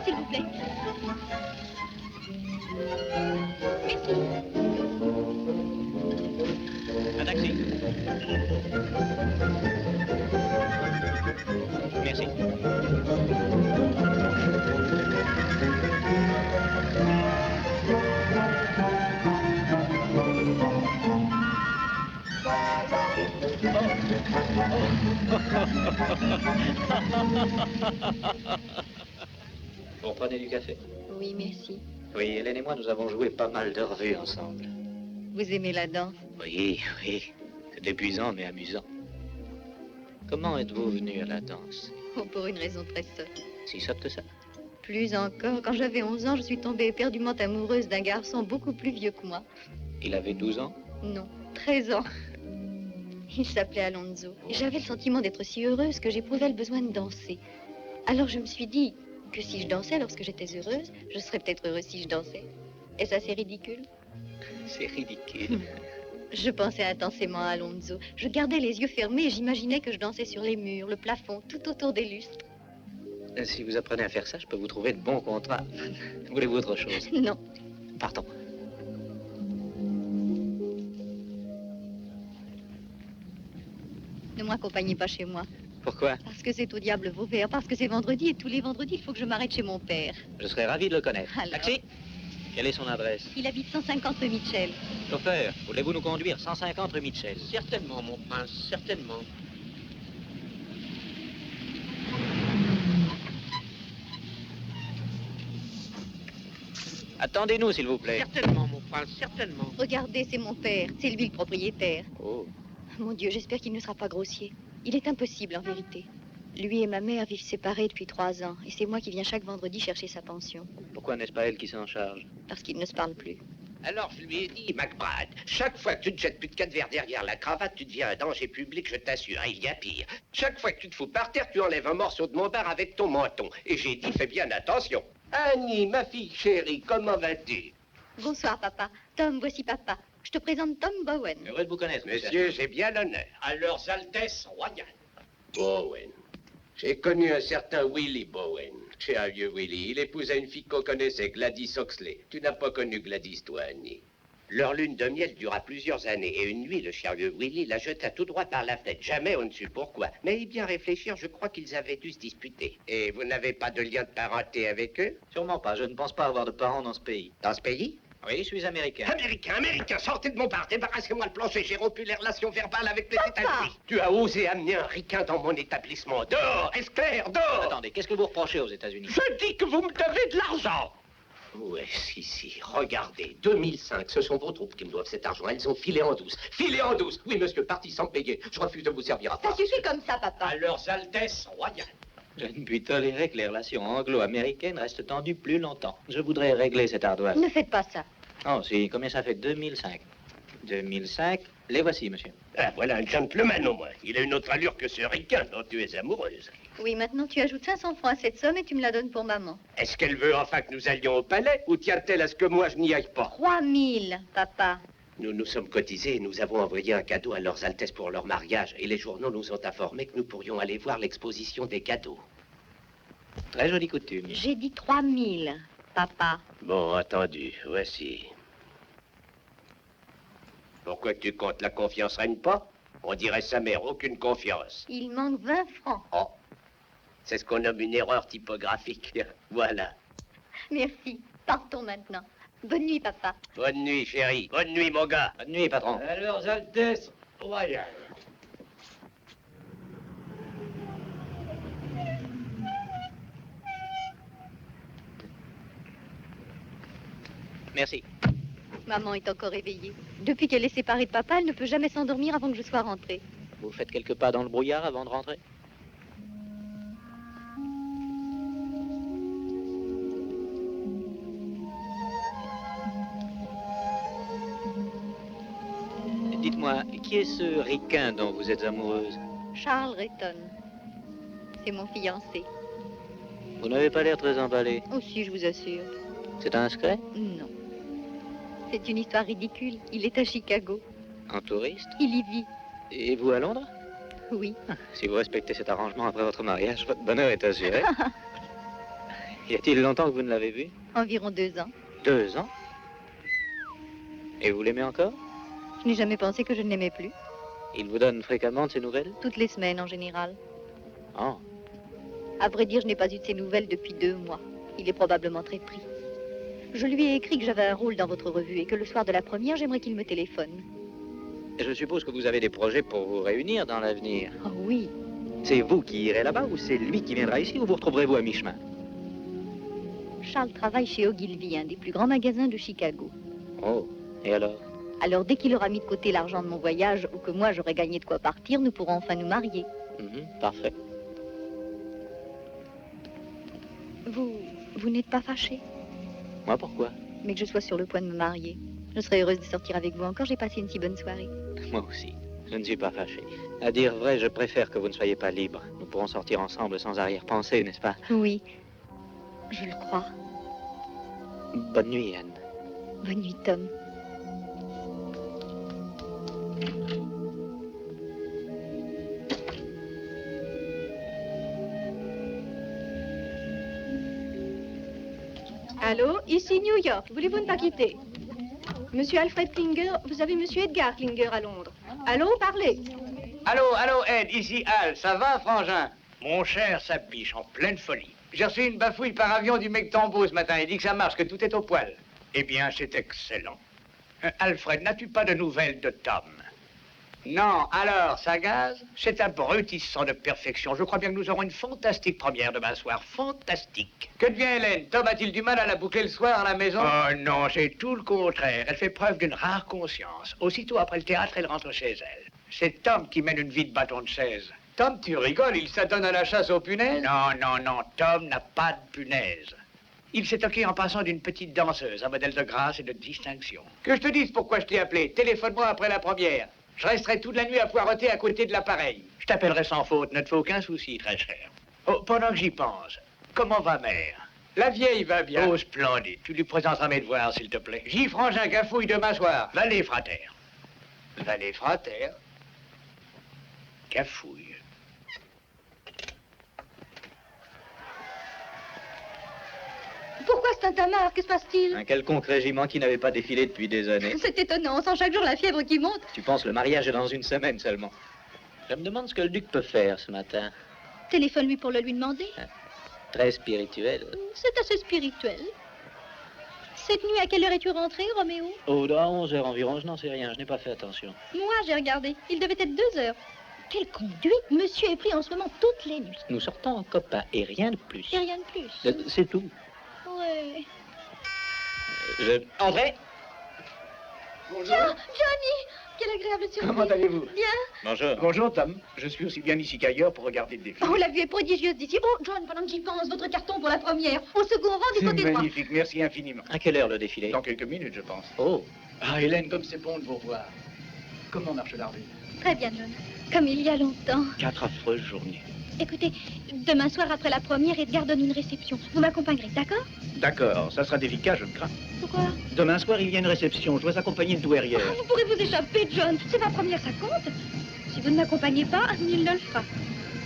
S'il vous plaît. Merci. Un taxi. Merci. Vous prenez du café? Oui, merci. Oui, Hélène et moi, nous avons joué pas mal de revues ensemble. Vous aimez la danse? Oui, oui. C'est épuisant, mais amusant. Comment êtes-vous venu à la danse? Oh, pour une raison très sotte. Si sotte que ça? Plus encore, quand j'avais 11 ans, je suis tombée éperdument amoureuse d'un garçon beaucoup plus vieux que moi. Il avait 12 ans? Non, 13 ans. Il s'appelait Alonso. J'avais le sentiment d'être si heureuse que j'éprouvais le besoin de danser. Alors je me suis dit que si je dansais lorsque j'étais heureuse, je serais peut-être heureuse si je dansais. Est-ce assez ridicule? C'est ridicule. Je pensais intensément à Alonso. Je gardais les yeux fermés et j'imaginais que je dansais sur les murs, le plafond, tout autour des lustres. Si vous apprenez à faire ça, je peux vous trouver de bons contrats. Voulez-vous autre chose? Non. Partons. m'accompagnez pas chez moi. Pourquoi? Parce que c'est au diable Vauvert, parce que c'est vendredi et tous les vendredis, il faut que je m'arrête chez mon père. Je serais ravi de le connaître. Alors? Taxi? Quelle est son adresse? Il habite 150 rue Mitchell. Chauffeur, voulez-vous nous conduire 150 rue Mitchell? Certainement, mon prince, certainement. Attendez-nous, s'il vous plaît. Certainement, mon prince, certainement. Regardez, c'est mon père, c'est lui le propriétaire. Oh. Mon Dieu, j'espère qu'il ne sera pas grossier. Il est impossible, en vérité. Lui et ma mère vivent séparés depuis 3 ans, et c'est moi qui viens chaque vendredi chercher sa pension. Pourquoi n'est-ce pas elle qui s'en charge? Parce qu'ils ne se parlent plus. Alors je lui ai dit, MacBride, chaque fois que tu te jettes plus de 4 verres derrière la cravate, tu deviens un danger public, je t'assure, hein, il y a pire. Chaque fois que tu te fous par terre, tu enlèves un morceau de mon bar avec ton menton. Et j'ai dit, fais bien attention. Annie, ma fille chérie, comment vas-tu? Bonsoir, papa. Tom, voici papa. Je te présente Tom Bowen. Heureux de vous connaître, Monsieur, j'ai bien l'honneur. À leurs altesses royales. Bowen. J'ai connu un certain Willie Bowen. Chez un vieux Willie. Il épousait une fille qu'on connaissait, Gladys Oxley. Tu n'as pas connu Gladys, toi, Annie. Leur lune de miel dura plusieurs années, et une nuit, le cher vieux Willie la jeta tout droit par la fenêtre. Jamais on ne sut pourquoi. Mais y bien réfléchir, je crois qu'ils avaient dû se disputer. Et vous n'avez pas de lien de parenté avec eux? Sûrement pas. Je ne pense pas avoir de parents dans ce pays. Dans ce pays? Oui, je suis américain. Américain, sortez de mon bar, débarrassez-moi le plancher, j'ai rompu les relations verbales avec les États-Unis. Tu as osé amener un ricain dans mon établissement. Dehors, est-ce clair, dehors? Attendez, qu'est-ce que vous reprochez aux États-Unis? Je dis que vous me devez de l'argent. Ouais, si, regardez, 2005, ce sont vos troupes qui me doivent cet argent, elles ont filé en douce. Filé en douce. Oui, monsieur, parti sans payer, je refuse de vous servir à part. Ça suffit comme ça, papa. À leurs altesses royales. Je ne puis tolérer que les relations anglo-américaines restent tendues plus longtemps. Je voudrais régler cette ardoise. Ne faites pas ça. Oh, si, combien ça fait? 2005. 2005, les voici, monsieur. Ah, voilà un gentleman au moins. Il a une autre allure que ce ricain dont tu es amoureuse. Oui, maintenant tu ajoutes 500 francs à cette somme et tu me la donnes pour maman. Est-ce qu'elle veut enfin que nous allions au palais ou tient-elle à ce que moi je n'y aille pas? 3000, papa. Nous nous sommes cotisés et nous avons envoyé un cadeau à leurs altesses pour leur mariage. Et les journaux nous ont informé que nous pourrions aller voir l'exposition des cadeaux. Très jolie coutume. J'ai dit 3000, papa. Bon, entendu, voici. Pourquoi tu comptes? La confiance règne pas? On dirait sa mère, aucune confiance. Il manque 20 francs. Oh, c'est ce qu'on nomme une erreur typographique. Voilà. Merci. Partons maintenant. Bonne nuit, papa. Bonne nuit, chérie. Bonne nuit, mon gars. Bonne nuit, patron. À leurs altesses royales. Merci. Maman est encore éveillée. Depuis qu'elle est séparée de papa, elle ne peut jamais s'endormir avant que je sois rentrée. Vous faites quelques pas dans le brouillard avant de rentrer? Dites-moi, qui est ce ricain dont vous êtes amoureuse? Charles Rayton. C'est mon fiancé. Vous n'avez pas l'air très emballé. Aussi, je vous assure. C'est un secret? Non. C'est une histoire ridicule. Il est à Chicago. En touriste? Il y vit. Et vous à Londres? Oui. Si vous respectez cet arrangement après votre mariage, votre bonheur est assuré. Y a-t-il longtemps que vous ne l'avez vu? Environ 2 ans. 2 ans? Et vous l'aimez encore? Je n'ai jamais pensé que je ne l'aimais plus. Il vous donne fréquemment de ses nouvelles? Toutes les semaines, en général. Oh. À vrai dire, je n'ai pas eu de ses nouvelles depuis 2 mois. Il est probablement très pris. Je lui ai écrit que j'avais un rôle dans votre revue et que le soir de la première, j'aimerais qu'il me téléphone. Et je suppose que vous avez des projets pour vous réunir dans l'avenir. Oh oui. C'est vous qui irez là-bas ou c'est lui qui viendra ici ou vous retrouverez-vous à mi-chemin? Charles travaille chez Ogilvy, un des plus grands magasins de Chicago. Oh, et alors? Alors, dès qu'il aura mis de côté l'argent de mon voyage ou que moi j'aurai gagné de quoi partir, nous pourrons enfin nous marier. Parfait. Vous n'êtes pas fâché? Moi, pourquoi? Mais que je sois sur le point de me marier. Je serais heureuse de sortir avec vous encore, j'ai passé une si bonne soirée. Moi aussi. Je ne suis pas fâché. À dire vrai, je préfère que vous ne soyez pas libre. Nous pourrons sortir ensemble sans arrière-pensée, n'est-ce pas? Oui, je le crois. Bonne nuit, Anne. Bonne nuit, Tom. Allô, ici New York. Voulez-vous ne pas quitter? Monsieur Alfred Klinger, vous avez Monsieur Edgar Klinger à Londres. Allô, parlez. Allô, Ed, ici Al. Ça va, frangin? Mon cher, ça biche, en pleine folie. J'ai reçu une bafouille par avion du mec Tambo ce matin. Il dit que ça marche, que tout est au poil. Eh bien, c'est excellent. Alfred, n'as-tu pas de nouvelles de Tom? Non, alors, ça gaze? C'est abrutissant de perfection. Je crois bien que nous aurons une fantastique première demain soir. Fantastique. Que devient Hélène? Tom a-t-il du mal à la boucler le soir à la maison? Oh non, c'est tout le contraire. Elle fait preuve d'une rare conscience. Aussitôt après le théâtre, elle rentre chez elle. C'est Tom qui mène une vie de bâton de chaise. Tom, tu rigoles, il s'adonne à la chasse aux punaises? Non, Tom n'a pas de punaises. Il s'est toqué en passant d'une petite danseuse, un modèle de grâce et de distinction. Que je te dise pourquoi je t'ai appelé. Téléphone-moi après la première. Je resterai toute la nuit à poireauter à côté de l'appareil. Je t'appellerai sans faute, ne te fais aucun souci, très cher. Oh, pendant que j'y pense, comment va mère? La vieille va bien. Oh, splendide. Tu lui présenteras mes devoirs, s'il te plaît. J'y frangin cafouille demain soir. Valet frater. Valet frater? Cafouille. Pourquoi c'est un tamar? Que se passe-t-il? Un quelconque régiment qui n'avait pas défilé depuis des années. C'est étonnant, on sent chaque jour la fièvre qui monte. Tu penses le mariage est dans une semaine seulement. Je me demande ce que le duc peut faire ce matin. Téléphone-lui pour le lui demander. Très spirituel. C'est assez spirituel. Cette nuit, à quelle heure es-tu rentré, Roméo? Oh, à 11h environ, je n'en sais rien, je n'ai pas fait attention. Moi, j'ai regardé. Il devait être 2 heures. Quelle conduite! Monsieur est pris en ce moment toutes les nuits. Nous sortons en copain et rien de plus. Et rien de plus. C'est tout. Ouais. André? Bonjour. Johnny! Quelle agréable surprise. Comment allez-vous? Bien. Bonjour. Bonjour, Tom. Je suis aussi bien ici qu'ailleurs pour regarder le défilé. Oh, la vue est prodigieuse d'ici. Oh, John, pendant que j'y pense, votre carton pour la première. Au second rang du côté droit. Magnifique, merci infiniment. À quelle heure le défilé? Dans quelques minutes, je pense. Oh. Ah, Hélène, comme c'est bon de vous revoir. Comment marche l'arrivée? Très bien, John. Comme il y a longtemps. 4 affreuses journées. Écoutez, demain soir après la première, Edgar donne une réception. Vous m'accompagnerez, d'accord? D'accord, ça sera délicat, je ne crains. Pourquoi? Demain soir, il y a une réception. Je dois accompagner une douairière. Vous pourrez vous échapper, John. C'est ma première, ça compte. Si vous ne m'accompagnez pas, nul ne le fera.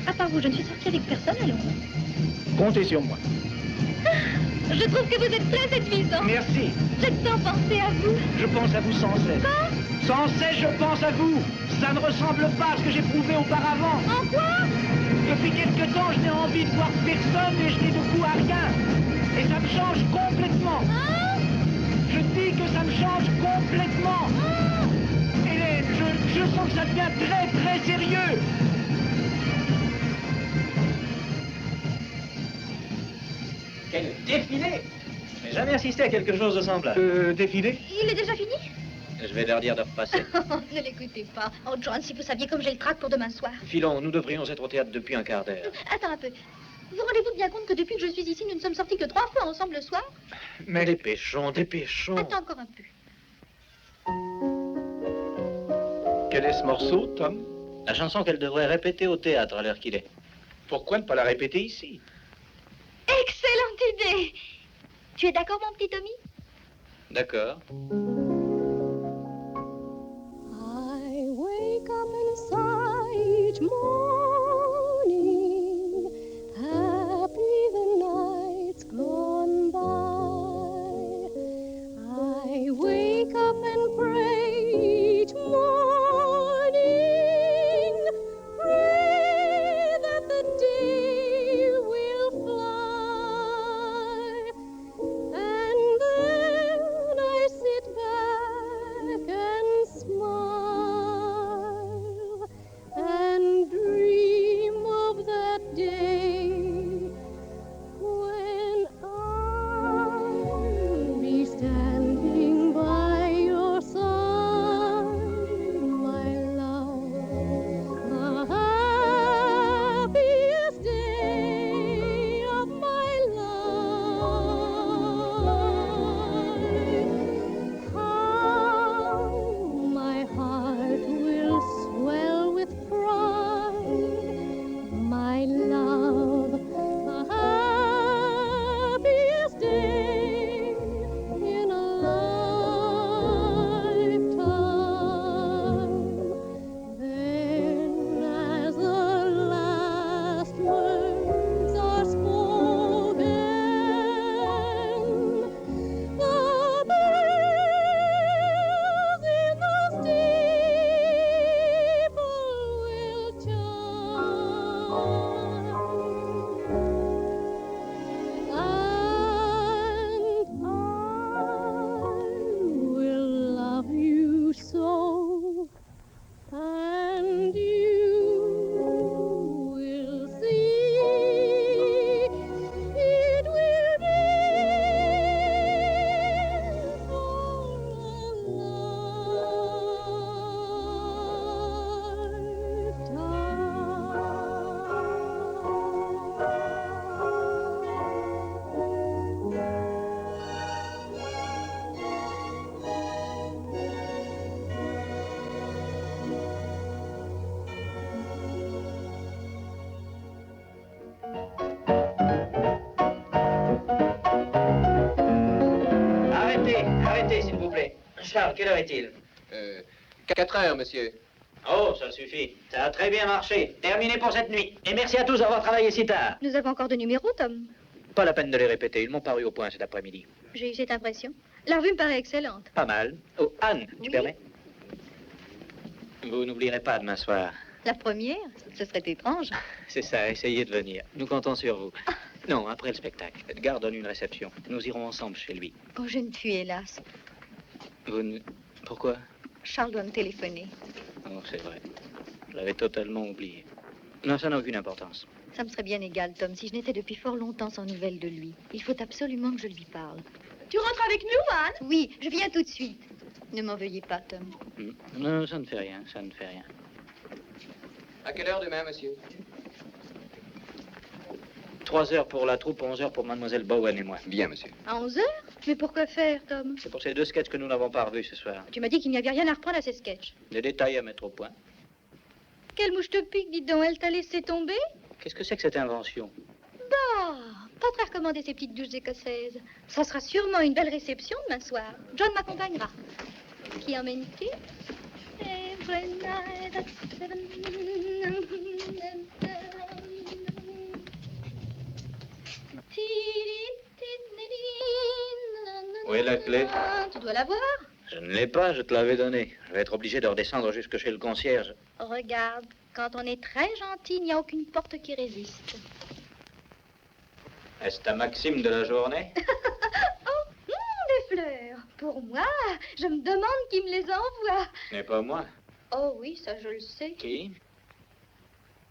À part vous, je ne suis sortie avec personne à Londres. Comptez sur moi. Je trouve que vous êtes très séduisant. Merci. J'ai tant pensé à vous. Je pense à vous sans cesse. Quoi? Sans cesse, je pense à vous. Ça ne ressemble pas à ce que j'ai prouvé auparavant. En quoi? Depuis quelque temps, je n'ai envie de voir personne et je n'ai de goût à rien. Et ça me change complètement. Hein? Je dis que ça me change complètement. Hélène, je sens que ça devient très, très sérieux. Quel défilé! Je n'ai jamais assisté à quelque chose de semblable. Défilé? Il est déjà fini? Je vais leur dire de repasser. Ne l'écoutez pas. Oh, John, si vous saviez comme j'ai le trac pour demain soir. Filons, nous devrions être au théâtre depuis un quart d'heure. Attends un peu. Vous rendez-vous bien compte que depuis que je suis ici, nous ne sommes sortis que 3 fois ensemble le soir? Mais dépêchons. Attends encore un peu. Quel est ce morceau, Tom? La chanson qu'elle devrait répéter au théâtre à l'heure qu'il est. Pourquoi ne pas la répéter ici? Excellente idée! Tu es d'accord, mon petit Tommy? D'accord. I wake up inside each morning, happy the night's gone by. I wake up and pray each morning, pray that the day will fly, and then I sit back and smile and dream. Charles, quelle heure est-il? 4 heures, monsieur. Oh, ça suffit. Ça a très bien marché. Terminé pour cette nuit. Et merci à tous d'avoir travaillé si tard. Nous avons encore de numéros, Tom. Pas la peine de les répéter. Ils m'ont paru au point cet après-midi. J'ai eu cette impression. La revue me paraît excellente. Pas mal. Oh, Anne, tu Oui. permets? Vous n'oublierez pas demain soir. La première, ce serait étrange. C'est ça, essayez de venir. Nous comptons sur vous. Non, après le spectacle. Edgar donne une réception. Nous irons ensemble chez lui. Oh, je ne puis, hélas. Vous ne... Pourquoi? Charles doit me téléphoner. Oh, c'est vrai. Je l'avais totalement oublié. Non, ça n'a aucune importance. Ça me serait bien égal, Tom, si je n'étais depuis fort longtemps sans nouvelles de lui. Il faut absolument que je lui parle. Tu rentres avec nous, Anne? Oui, je viens tout de suite. Ne m'en veuillez pas, Tom. Non, ça ne fait rien, ça ne fait rien. À quelle heure demain, monsieur? 3 heures pour la troupe, 11 heures pour mademoiselle Bowen et moi. Bien, monsieur. À 11 heures? Mais pourquoi faire, Tom? C'est pour ces 2 sketchs que nous n'avons pas revus ce soir. Tu m'as dit qu'il n'y avait rien à reprendre à ces sketchs. Des détails à mettre au point. Quelle mouche te pique, dis donc, elle t'a laissé tomber? Qu'est-ce que c'est que cette invention? Bah, pas très recommandé ces petites douches écossaises. Ça sera sûrement une belle réception demain soir. John m'accompagnera. Qui emmène-tu? Every night at 7. Où est la clé? Tu dois l'avoir. Je ne l'ai pas, je te l'avais donnée. Je vais être obligé de redescendre jusque chez le concierge. Regarde, quand on est très gentil, il n'y a aucune porte qui résiste. Est-ce ta maxime de la journée? Des fleurs. Pour moi, je me demande qui me les envoie. Ce n'est pas moi. Oh oui, ça je le sais. Qui?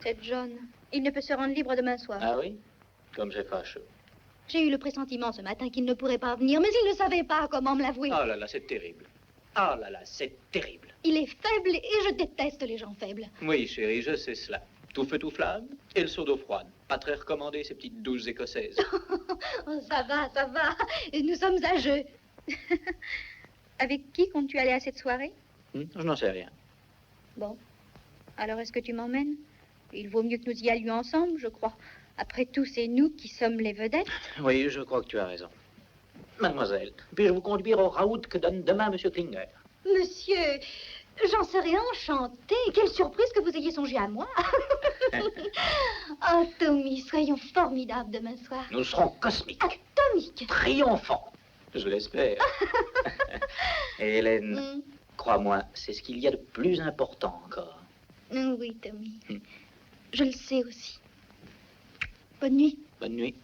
C'est John. Il ne peut se rendre libre demain soir. Ah oui? Comme j'ai pas chaud. J'ai eu le pressentiment ce matin qu'il ne pourrait pas venir, mais il ne savait pas comment me l'avouer. Oh là là, c'est terrible. Oh là là, c'est terrible. Il est faible et je déteste les gens faibles. Oui, chérie, je sais cela. Tout feu, tout flamme, et le seau d'eau froide. Pas très recommandé, ces petites douches écossaises. Oh, ça va, ça va. Nous sommes à jeu. Avec qui comptes-tu aller à cette soirée? Je n'en sais rien. Bon. Alors, est-ce que tu m'emmènes? Il vaut mieux que nous y allions ensemble, je crois. Après tout, c'est nous qui sommes les vedettes. Oui, je crois que tu as raison. Mademoiselle, puis-je vous conduire au raout que donne demain Monsieur Klinger? Monsieur, j'en serais enchantée. Quelle surprise que vous ayez songé à moi. Oh, Tommy, soyons formidables demain soir. Nous serons cosmiques. Atomiques. Triomphants. Je l'espère. Et Hélène, crois-moi, c'est ce qu'il y a de plus important encore. Oui, Tommy. Je le sais aussi. Bonne nuit. Bonne nuit.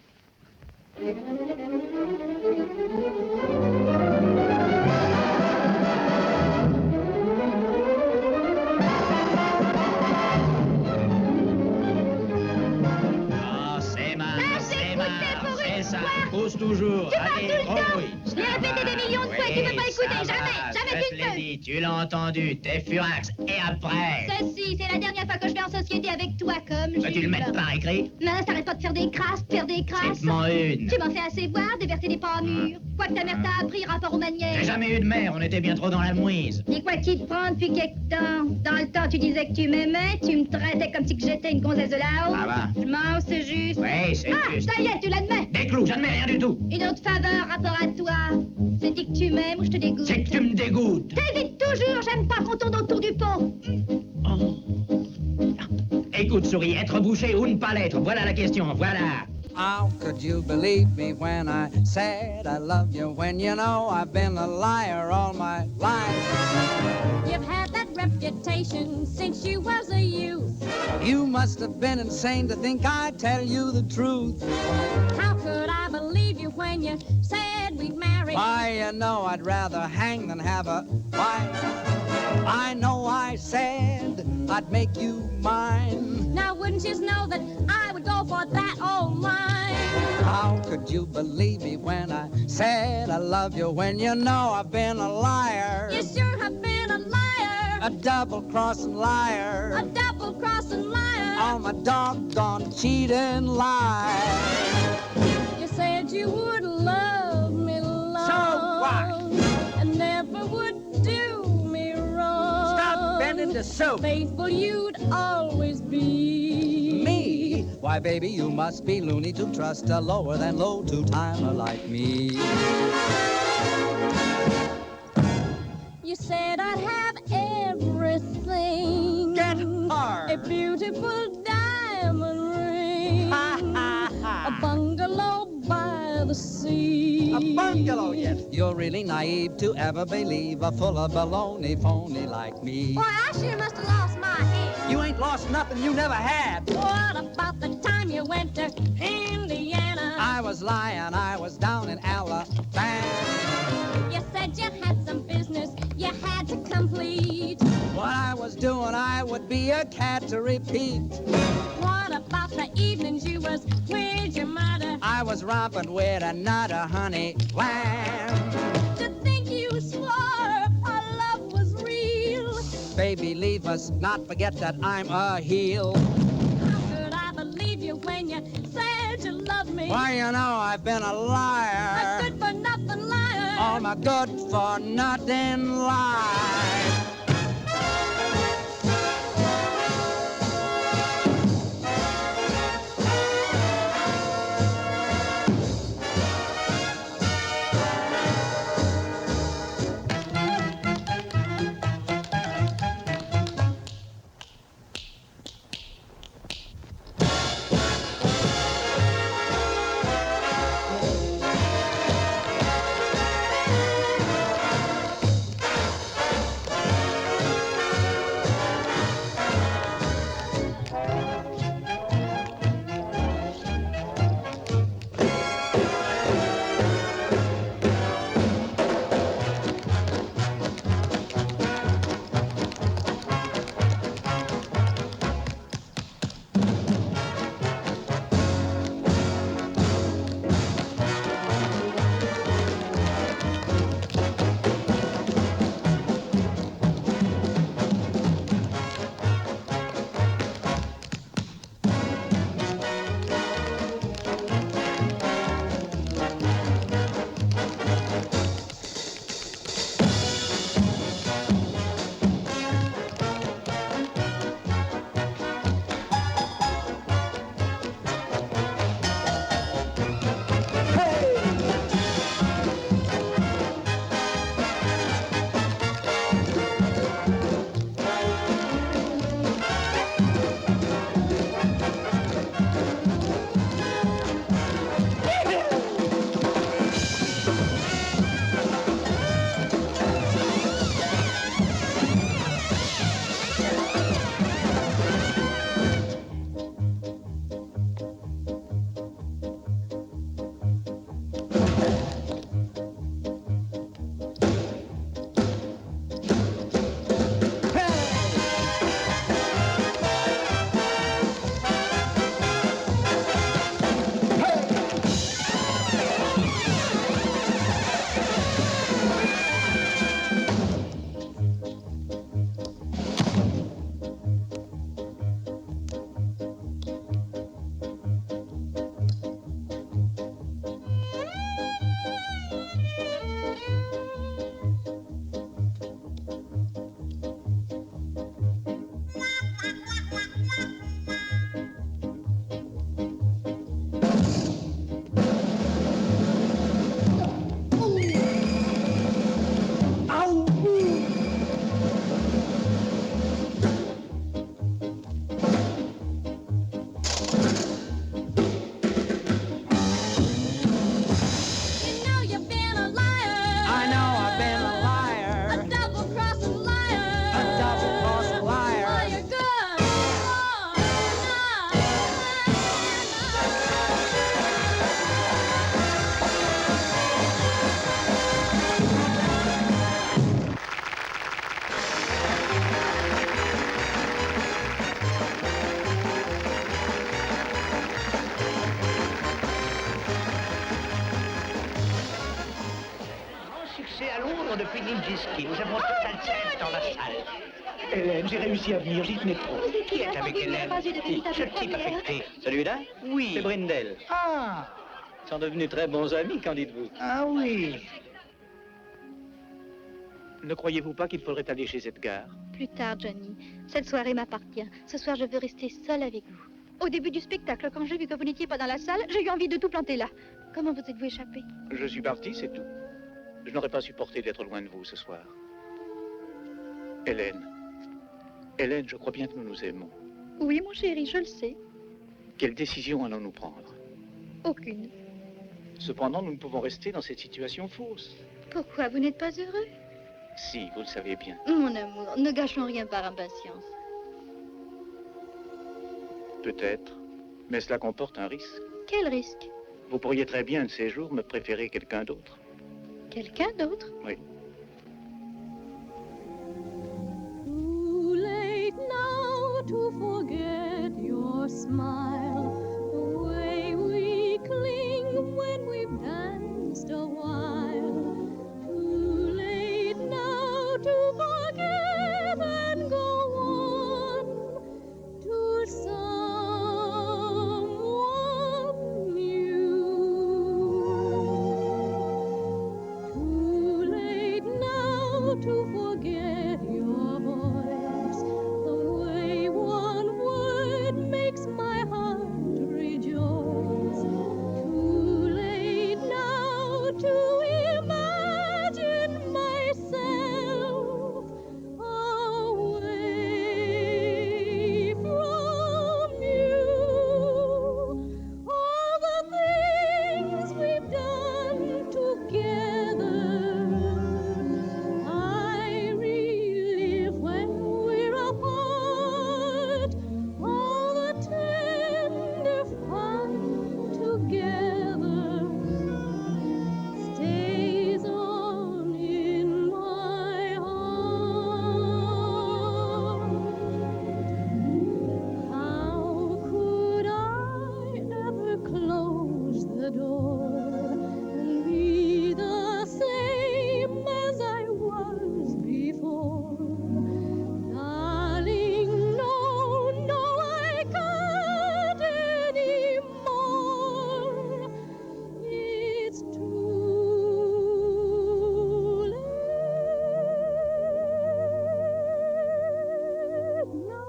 C'est ça. Pousse toujours. Allez, tout le temps. oui. Je l'ai répété des millions de fois et tu ne veux pas écouter. Jamais Je te l'ai dit, tu l'as entendu, t'es furax. Et après? Ceci, c'est la dernière fois que je vais en société avec toi, comme Peux-tu le Jules. mettre par écrit? Mince, t'arrêtes pas de faire des crasses, Cite-m'en une. Tu m'en fais assez voir, déverser des pas en mur. Quoi que ta mère t'a appris, rapport aux manières. J'ai jamais eu de mère, on était bien trop dans la mouise. Dis quoi qui te prend depuis quelque temps? Dans le temps, tu disais que tu m'aimais, tu me traitais comme si que j'étais une gonzesse de là-haut. Ça va. Je m'en, c'est juste. Oui, c'est juste. Ça y est, tu l'admets. Des clous, j'admets rien du tout. Une autre faveur, rapport à toi. C'est-tu que tu m'aimes ou je te dégoûte? C'est que tu me dégoûtes. T'évites toujours, j'aime pas qu'on tourne autour du pot. Écoute, souris, être bouché ou ne pas l'être, voilà la question, voilà. How could you believe me when I said I love you when you know I've been a liar all my life? You've had that reputation since you was a youth. You must have been insane to think I'd tell you the truth. How could I believe you when you said we'd marry? Why, you know I'd rather hang than have a wife. I know I said I'd make you mine. Now wouldn't you know that I would go for that old mine? How could you believe me when I said I love you when you know I've been a liar? You sure have been a liar. A double-crossing liar. A double-crossing liar. On my doggone cheating lie. You said you would love me long. So what? And never would do me wrong. Stop bending the soup. Faithful you'd always be. Me? Why, baby, you must be loony to trust a lower than low two-timer like me. You said I'd have everything. Get hard. A beautiful diamond ring. A bungalow by the sea. A bungalow, yes. You're really naive to ever believe a full of baloney phony like me. Boy, I sure must have lost my head. You ain't lost nothing you never had. What about the time you went to Indiana? I was lying, I was down in Alabama. You said you had some business you had to complete. What I was doing, I would be a cat to repeat. What about the evenings you was with your mother? I was romping with another honey lamb. To think you swore our love was real. Baby, leave us, not forget that I'm a heel. How could I believe you when you said you loved me? Why, you know, I've been a liar. A good-for-nothing liar. All my good-for-nothing life. depuis Nijinsky. Nous avons total 7 dans la salle. Hélène, j'ai réussi à venir, j'y tenais trop. Qui est avec Hélène? Ce type affecté. Celui-là? Oui. C'est Brindel. Ah. Ils sont devenus très bons amis, qu'en dites-vous? Ah oui. Ne croyez-vous pas qu'il faudrait aller chez Edgar? Plus tard, Johnny. Cette soirée m'appartient. Ce soir, je veux rester seule avec vous. Au début du spectacle, quand j'ai vu que vous n'étiez pas dans la salle, j'ai eu envie de tout planter là. Comment vous êtes-vous échappé? Je suis parti, c'est tout. Je n'aurais pas supporté d'être loin de vous ce soir. Hélène. Hélène, je crois bien que nous nous aimons. Oui, mon chéri, je le sais. Quelle décision allons-nous prendre? Aucune. Cependant, nous ne pouvons rester dans cette situation fausse. Pourquoi? Vous n'êtes pas heureux? Si, vous le savez bien. Mon amour, ne gâchons rien par impatience. Peut-être. Mais cela comporte un risque. Quel risque? Vous pourriez très bien, un de ces jours, me préférer quelqu'un d'autre. Quelqu'un d'autre? Oui. Too late now to forget your smile, the way we cling when we've danced a while. Too late now to forget and go on to someone new. Too late now to forget your voice, the way one word makes my heart rejoice. Too late now to imagine myself away from you. All the things we've done together, I relive when we're apart. All the tender fun together stays on in my heart. How could I ever close the door and be the same as I was before? Darling, no, no, I can't anymore. It's too late now.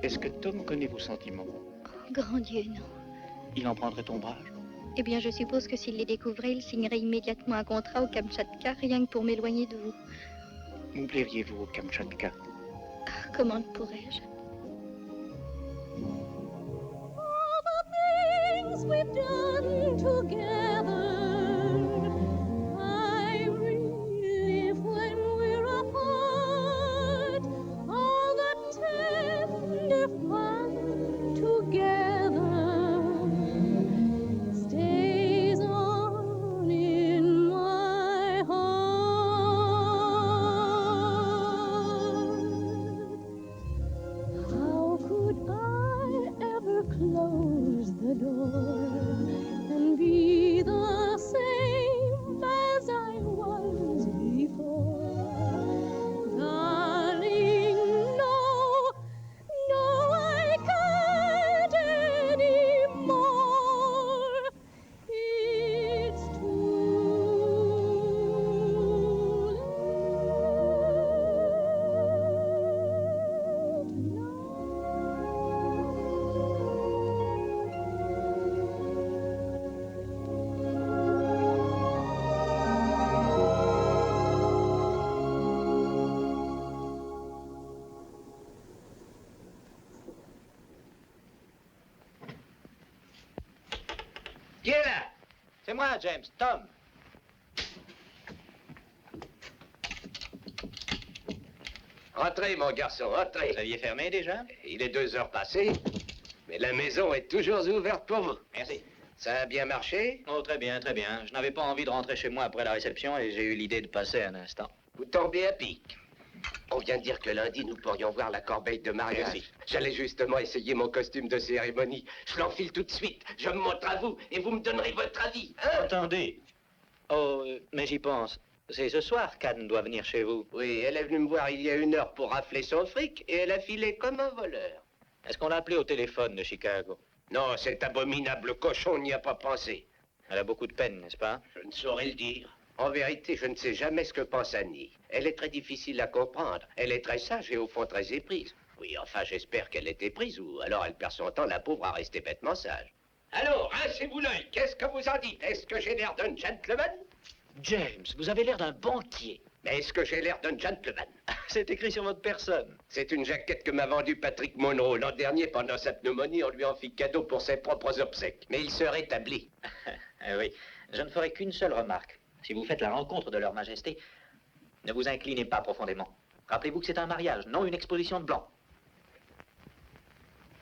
Est-ce que Tom connaît vos sentiments? Grand Dieu, non. Il en prendrait ombrage? Eh bien, je suppose que s'il les découvrait, il signerait immédiatement un contrat au Kamtchatka, rien que pour m'éloigner de vous. Où plairiez-vous au Kamtchatka? Comment le pourrais-je? All the things we've done together, I relive when we're apart. All the tender fun together stays on in my heart. How could I ever close the door and be the same as I was before? Darling, no, no, I can't anymore. It's too late now. Qui est là? C'est moi, James, Tom. Entrez, mon garçon, entrez. Vous aviez fermé déjà? Il est 2 heures passées, mais la maison est toujours ouverte pour vous. Merci. Ça a bien marché? Oh, très bien, très bien. Je n'avais pas envie de rentrer chez moi après la réception et j'ai eu l'idée de passer un instant. Vous tombez à pic. On vient de dire que lundi, nous pourrions voir la corbeille de mariage. Merci. J'allais justement essayer mon costume de cérémonie. Je l'enfile tout de suite. Je me montre à vous et vous me donnerez votre avis. Hein? Attendez. Oh, mais j'y pense. C'est ce soir qu'Anne doit venir chez vous. Oui, elle est venue me voir il y a 1 heure pour rafler son fric et elle a filé comme un voleur. Est-ce qu'on l'a appelé au téléphone de Chicago? Non, cet abominable cochon n'y a pas pensé. Elle a beaucoup de peine, n'est-ce pas? Je ne saurais le dire. En vérité, je ne sais jamais ce que pense Annie. Elle est très difficile à comprendre. Elle est très sage et au fond très éprise. Oui, enfin, j'espère qu'elle est éprise, ou alors elle perd son temps, la pauvre, à rester bêtement sage. Alors, rincez-vous l'œil, qu'est-ce que vous en dites? Est-ce que j'ai l'air d'un gentleman? James, vous avez l'air d'un banquier. Mais est-ce que j'ai l'air d'un gentleman? C'est écrit sur votre personne. C'est une jaquette que m'a vendue Patrick Monroe. L'an dernier, pendant sa pneumonie, on lui en fit cadeau pour ses propres obsèques. Mais il se rétablit. Oui, je ne ferai qu'une seule remarque. Si vous faites la rencontre de leur majesté, ne vous inclinez pas profondément. Rappelez-vous que c'est un mariage, non une exposition de blanc.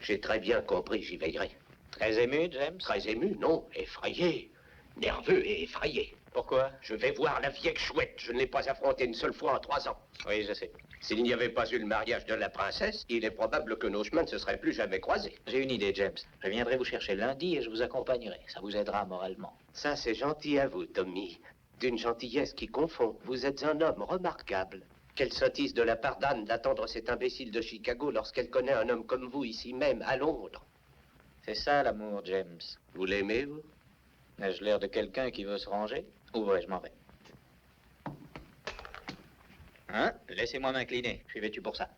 J'ai très bien compris, j'y veillerai. Très ému, James? Très ému, non, effrayé. Nerveux et effrayé. Pourquoi? Je vais voir la vieille chouette. Je ne l'ai pas affrontée une seule fois en 3 ans. Oui, je sais. S'il n'y avait pas eu le mariage de la princesse, il est probable que nos chemins ne se seraient plus jamais croisés. J'ai une idée, James. Je viendrai vous chercher lundi et je vous accompagnerai. Ça vous aidera moralement. Ça, c'est gentil à vous, Tommy. D'une gentillesse qui confond. Vous êtes un homme remarquable. Quelle sottise de la part d'Anne d'attendre cet imbécile de Chicago lorsqu'elle connaît un homme comme vous ici même, à Londres. C'est ça, l'amour, James. Vous l'aimez, vous? Ai-je l'air de quelqu'un qui veut se ranger? Ouvrez, je m'en vais. Hein? Laissez-moi m'incliner. Je suis vêtu pour ça.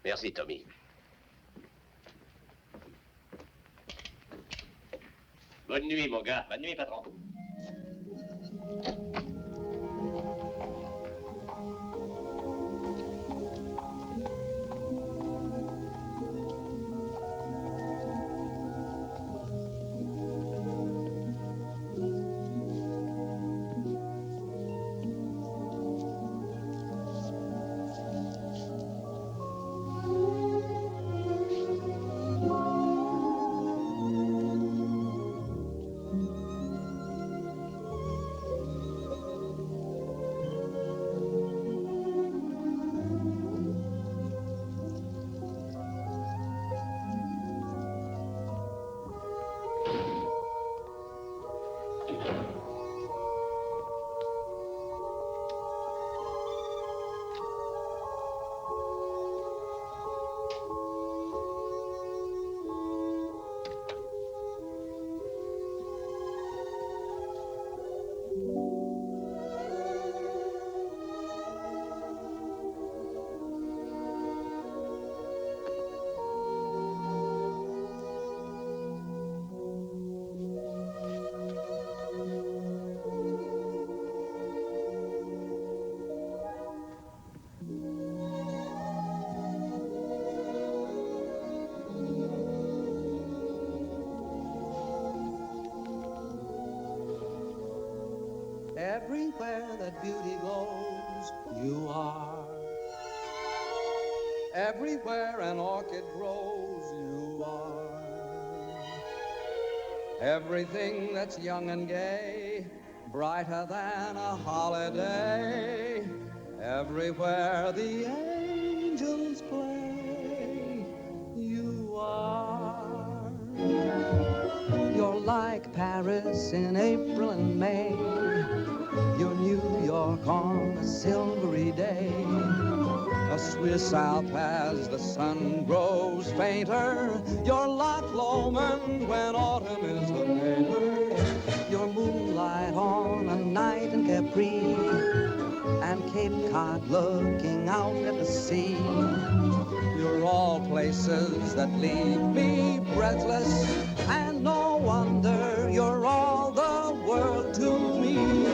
Merci, Tommy. Bonne nuit, mon gars. Bonne nuit, patron. Everywhere that beauty goes, you are. Everywhere an orchid grows, you are. Everything that's young and gay, brighter than a holiday. Everywhere the angels play, you are. You're like Paris in April and May. You're New York on a silvery day. A Swiss Alp as the sun grows fainter. You're Loch Lomond when autumn is the neighbor. You're moonlight on a night in Capri, and Cape Cod looking out at the sea. You're all places that leave me breathless, and no wonder you're all the world to me.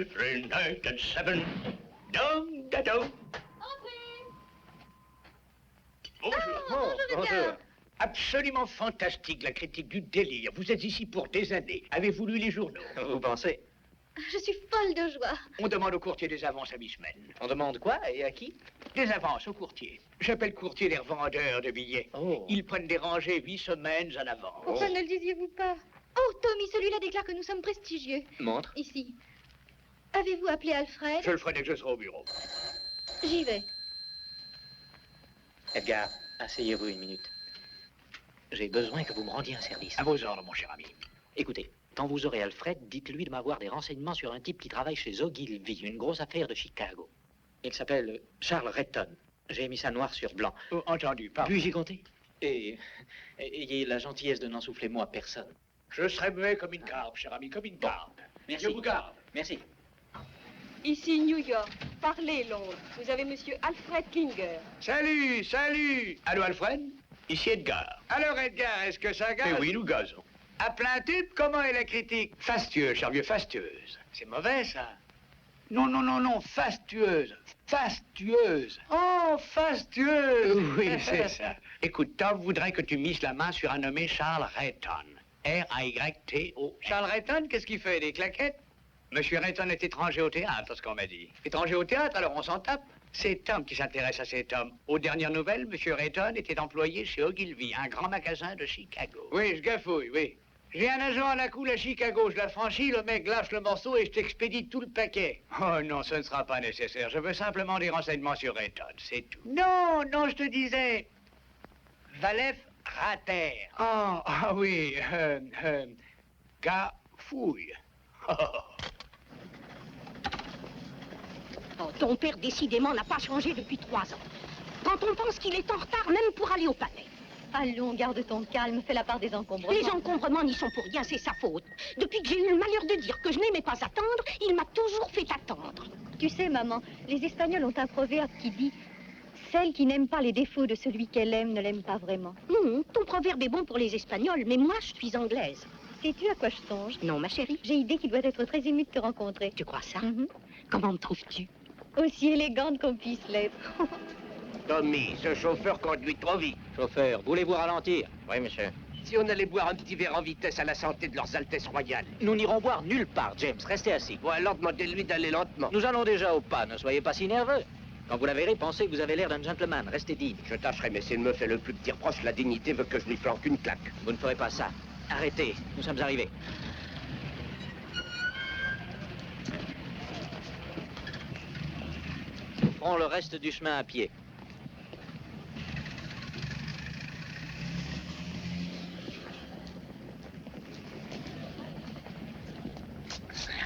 Every night at 7. Dum, da, dum. Bonjour. Bonjour. Absolument fantastique, la critique du délire. Vous êtes ici pour des années. Avez-vous lu les journaux? Vous pensez? Je suis folle de joie. On demande au courtier des avances à mi-semaine. On demande quoi et à qui? Des avances au courtier. J'appelle courtier les revendeurs de billets. Oh. Ils prennent des rangées 8 semaines en avance. Pourquoi ne le disiez-vous pas? Oh, Tommy, celui-là déclare que nous sommes prestigieux. Montre. Ici. Avez-vous appelé Alfred? Je le ferai dès que je serai au bureau. J'y vais. Edgar, asseyez-vous une minute. J'ai besoin que vous me rendiez un service. À vos ordres, mon cher ami. Écoutez, quand vous aurez Alfred, dites-lui de m'avoir des renseignements sur un type qui travaille chez Ogilvy, une grosse affaire de Chicago. Il s'appelle Charles Retton. J'ai mis ça noir sur blanc. Oh, entendu, pardon. Puis-je y compter? Et ayez la gentillesse de n'en souffler moi personne. Je serai muet comme une carpe, cher ami, comme une carpe. Merci. Je vous garde. Merci. Ici New York. Parlez, Londres. Vous avez monsieur Alfred Klinger. Salut, salut. Allô, Alfred? Ici Edgar. Alors, Edgar, est-ce que ça gaze? Eh oui, nous gazons. À plein tube, comment est la critique? Fastueuse, cher vieux, fastueuse. C'est mauvais, ça. Non, fastueuse. Fastueuse. Oh, fastueuse. Oui, c'est ça. Écoute, Tom voudrait que tu mises la main sur un nommé Charles Retton. R-A-Y-T-O. Charles Retton, qu'est-ce qu'il fait? Des claquettes? Monsieur Retton est étranger au théâtre, ce qu'on m'a dit. Étranger au théâtre, alors on s'en tape. C'est Tom qui s'intéresse à cet homme. Aux dernières nouvelles, monsieur Retton était employé chez Ogilvy, un grand magasin de Chicago. Oui, je gafouille, oui. J'ai un agent à la cool à Chicago, je la franchis, le mec lâche le morceau et je t'expédie tout le paquet. Oh non, ce ne sera pas nécessaire. Je veux simplement des renseignements sur Retton, c'est tout. Non, je te disais. Valef Rater. Ah oui, gafouille. Oh, ton père, décidément, n'a pas changé depuis 3 ans. Quand on pense qu'il est en retard, même pour aller au palais. Allons, garde ton calme, fais la part des encombrements. Les encombrements n'y sont pour rien, c'est sa faute. Depuis que j'ai eu le malheur de dire que je n'aimais pas attendre, il m'a toujours fait attendre. Tu sais, maman, les Espagnols ont un proverbe qui dit « Celle qui n'aime pas les défauts de celui qu'elle aime ne l'aime pas vraiment. » Ton proverbe est bon pour les Espagnols, mais moi, je suis anglaise. Sais-tu à quoi je songe? Non, ma chérie. J'ai idée qu'il doit être très ému de te rencontrer. Tu crois ça? Comment me trouves-tu? Aussi élégante qu'on puisse l'être. Tommy, ce chauffeur conduit trop vite. Chauffeur, voulez-vous ralentir? Oui, monsieur. Si on allait boire un petit verre en vitesse à la santé de leurs Altesses royales. Nous n'irons boire nulle part, James. Restez assis. Bon, alors demandez-lui d'aller lentement. Nous allons déjà au pas. Ne soyez pas si nerveux. Quand vous la verrez, pensez que vous avez l'air d'un gentleman. Restez digne. Je tâcherai, mais s'il me fait le plus petit reproche, la dignité veut que je lui flanque une claque. Vous ne ferez pas ça. Arrêtez. Nous sommes arrivés. Nous ferons le reste du chemin à pied.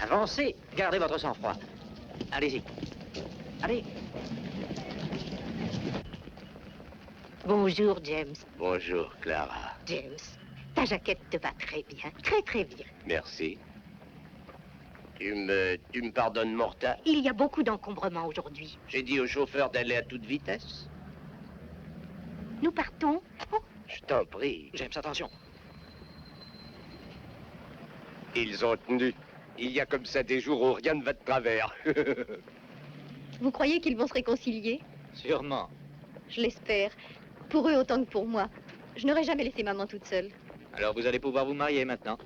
Avancez. Gardez votre sang-froid. Allez-y. Allez. Bonjour, James. Bonjour, Clara. James, ta jaquette te va très bien. Très, très bien. Merci. Tu me pardonnes mon retard? Il y a beaucoup d'encombrements aujourd'hui. J'ai dit au chauffeur d'aller à toute vitesse. Nous partons. Oh. Je t'en prie. James, attention. Ils ont tenu. Il y a comme ça des jours où rien ne va de travers. Vous croyez qu'ils vont se réconcilier? Sûrement. Je l'espère. Pour eux autant que pour moi. Je n'aurais jamais laissé maman toute seule. Alors vous allez pouvoir vous marier maintenant.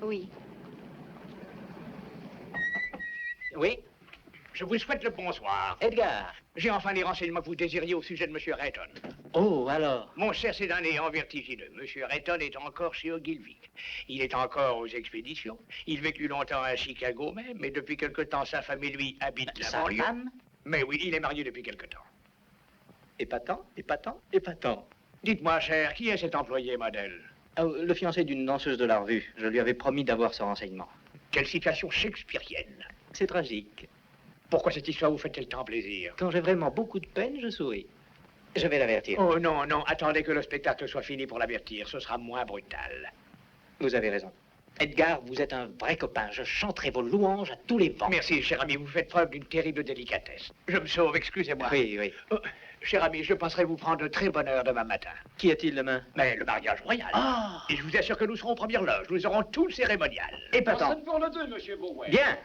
Oui. Oui? Je vous souhaite le bonsoir. Edgar. J'ai enfin les renseignements que vous désiriez au sujet de monsieur Retton. Oh, alors? Mon cher, c'est d'un néant vertigineux. Monsieur Retton est encore chez Ogilvy. Il est encore aux expéditions. Il vécut longtemps à Chicago même, mais depuis quelque temps, sa famille, lui, habite la Sa banlieue. femme? Mais oui, il est marié depuis quelque temps. Épatant, épatant, épatant. Dites-moi, cher, qui est cet employé modèle? Le fiancé d'une danseuse de la revue. Je lui avais promis d'avoir ce renseignement. Quelle situation shakespearienne. C'est tragique. Pourquoi cette histoire vous fait-elle tant plaisir? Quand j'ai vraiment beaucoup de peine, je souris. Je vais l'avertir. Oh non, attendez que le spectacle soit fini pour l'avertir. Ce sera moins brutal. Vous avez raison. Edgar, vous êtes un vrai copain. Je chanterai vos louanges à tous les vents. Merci, cher ami, vous faites preuve d'une terrible délicatesse. Je me sauve, excusez-moi. Oui, oui. Cher ami, je passerai vous prendre de très bonne heure demain matin. Qu'y a-t-il demain? Mais le mariage royal. Ah! Et je vous assure que nous serons aux premières loges. Nous aurons tout le cérémonial. Épatant. Pour le 2, monsieur Bowen. Bien.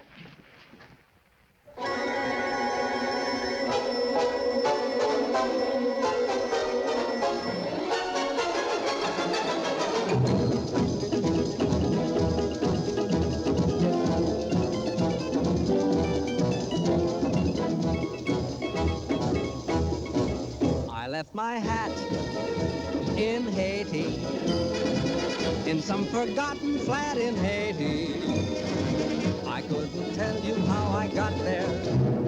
I left my hat in Haiti, in some forgotten flat in Haiti. I couldn't tell you how I got there.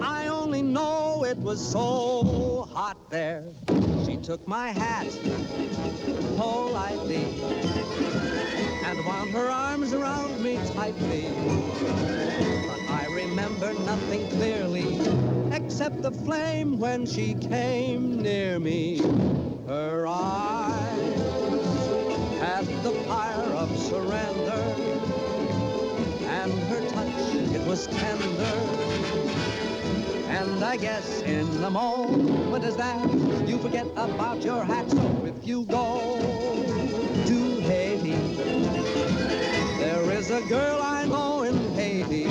I only know it was so hot there. She took my hat politely and wound her arms around me tightly. But I remember nothing clearly except the flame when she came near me. Her eyes had the fire of surrender, and her touch, it was tender. And I guess in the moment as that, you forget about your hat. So if you go to Haiti, there is a girl I know in Haiti.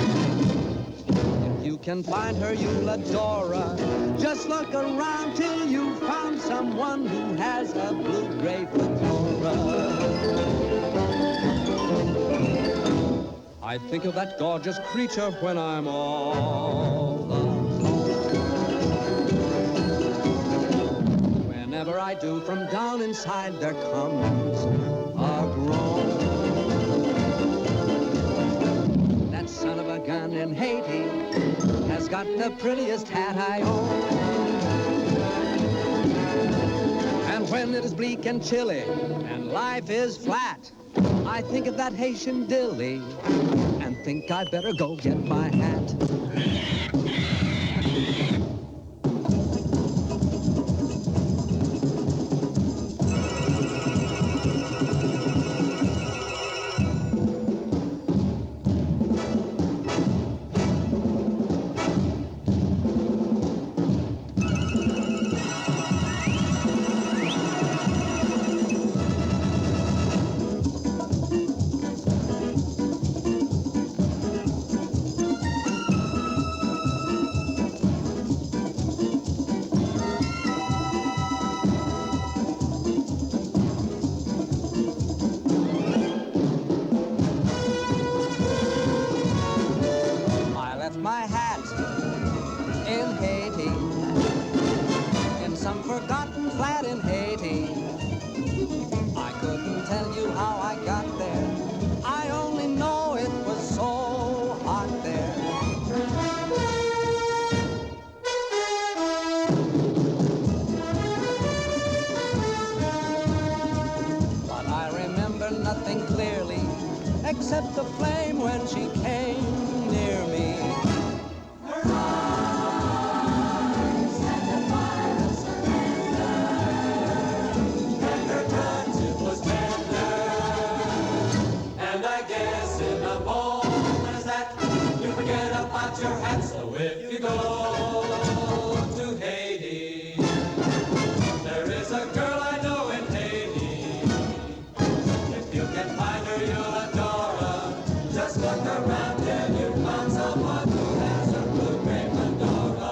If you can find her, you'll adore her. Just look around till you found someone who has a blue-gray fedora. I think of that gorgeous creature when I'm all alone. Whenever I do, from down inside there comes a groan. That son of a gun in Haiti has got the prettiest hat I own. And when it is bleak and chilly and life is flat, I think of that Haitian dilly and think I better go get my hat. My hat in Haiti, in some forgotten flat in Haiti. I couldn't tell you how I got there. I only know it was so hot there. But I remember nothing clearly except the flame when she came near me. Your hat, so if you go to Haiti, there is a girl I know in Haiti. If you can find her, you'll adore her. Just look around till you found someone who has a blue-gray fedora.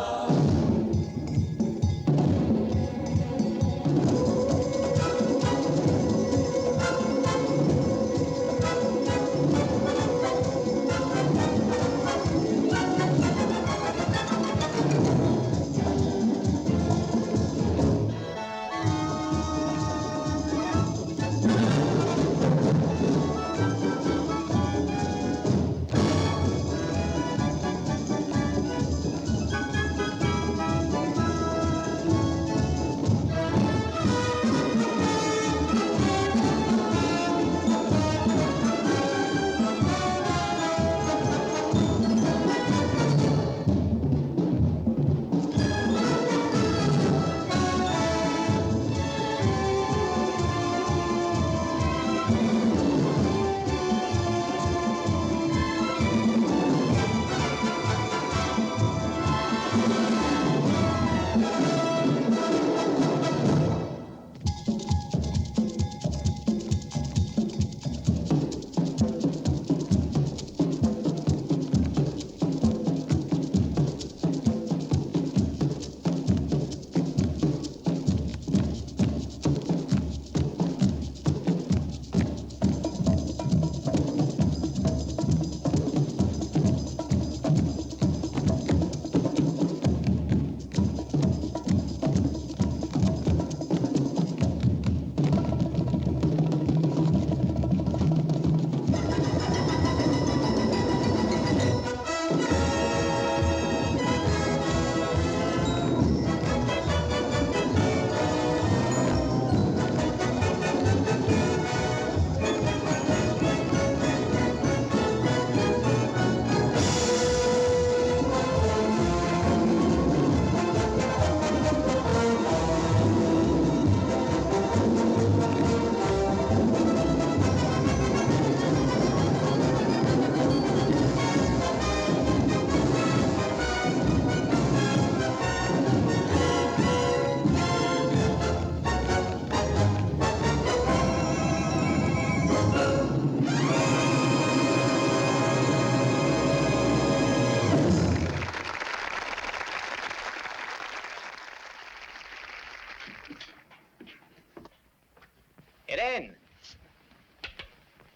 Hélène!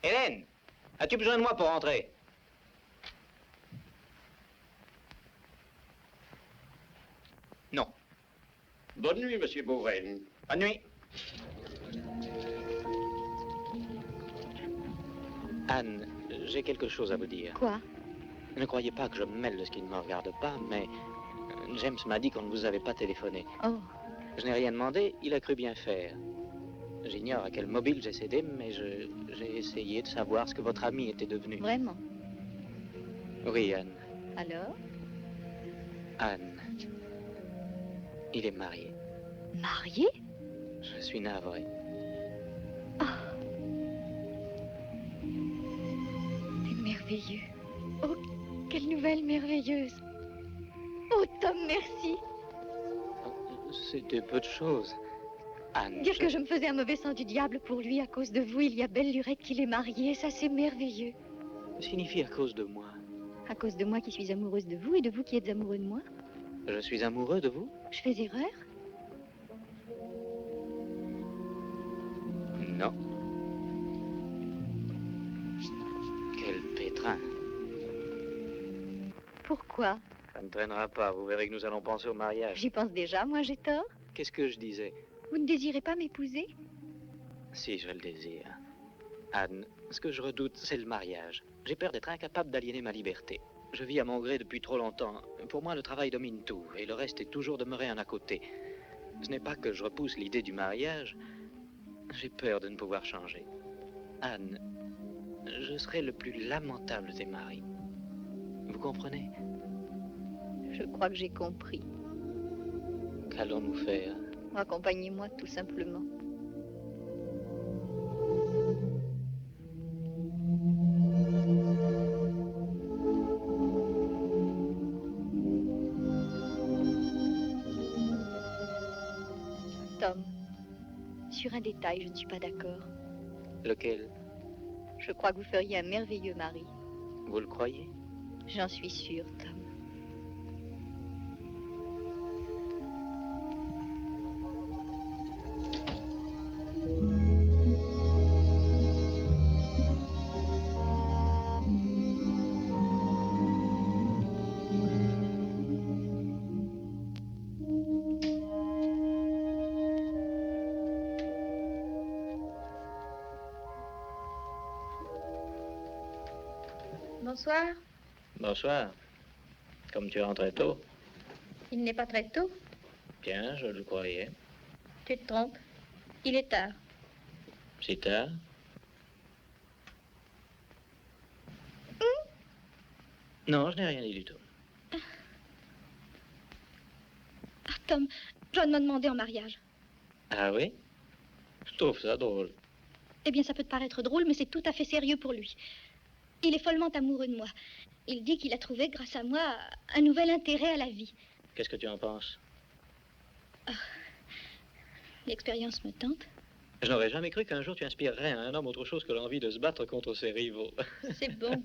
Hélène! As-tu besoin de moi pour rentrer? Non. Bonne nuit, monsieur Bowen. Bonne nuit. Anne, j'ai quelque chose à vous dire. Quoi? Ne croyez pas que je me mêle de ce qui ne me regarde pas, mais James m'a dit qu'on ne vous avait pas téléphoné. Oh. Je n'ai rien demandé, il a cru bien faire. J'ignore à quel mobile j'ai cédé, mais j'ai essayé de savoir ce que votre ami était devenu. Vraiment? Oui, Anne. Alors? Anne. Il est marié. Marié? Je suis navré. C'est merveilleux. Oh, quelle nouvelle merveilleuse. Oh, Tom, merci. C'était peu de choses. Anne, Dire que je me faisais un mauvais sang du diable pour lui à cause de vous, il y a belle lurette qu'il est marié, ça c'est merveilleux. signifie à cause de moi. À cause de moi qui suis amoureuse de vous et de vous qui êtes amoureux de moi? Je suis amoureux de vous? Je fais erreur? Non. Quel pétrin. Pourquoi? Ça ne traînera pas, vous verrez que nous allons penser au mariage. J'y pense déjà, moi j'ai tort. Qu'est-ce que je disais? Vous ne désirez pas m'épouser? Si, je le désire. Anne, ce que je redoute, c'est le mariage. J'ai peur d'être incapable d'aliéner ma liberté. Je vis à mon gré depuis trop longtemps. Pour moi, le travail domine tout, et le reste est toujours demeurer un à côté. Ce n'est pas que je repousse l'idée du mariage. J'ai peur de ne pouvoir changer. Anne, je serai le plus lamentable des maris. Vous comprenez? Je crois que j'ai compris. Qu'allons-nous faire? Accompagnez-moi tout simplement. Tom, sur un détail, je ne suis pas d'accord. Lequel? Je crois que vous feriez un merveilleux mari. Vous le croyez? J'en suis sûre, Tom. Bonsoir. Bonsoir. Comme tu rentrais tôt. Il n'est pas très tôt. Bien, je le croyais. Tu te trompes. Il est tard. Si tard? Non, je n'ai rien dit du tout. Ah, Tom, John m'a demandé en mariage. Ah oui? Je trouve ça drôle. Eh bien, ça peut te paraître drôle, mais c'est tout à fait sérieux pour lui. Il est follement amoureux de moi. Il dit qu'il a trouvé, grâce à moi, un nouvel intérêt à la vie. Qu'est-ce que tu en penses? L'expérience me tente. Je n'aurais jamais cru qu'un jour tu inspirerais à un homme autre chose que l'envie de se battre contre ses rivaux. C'est bon.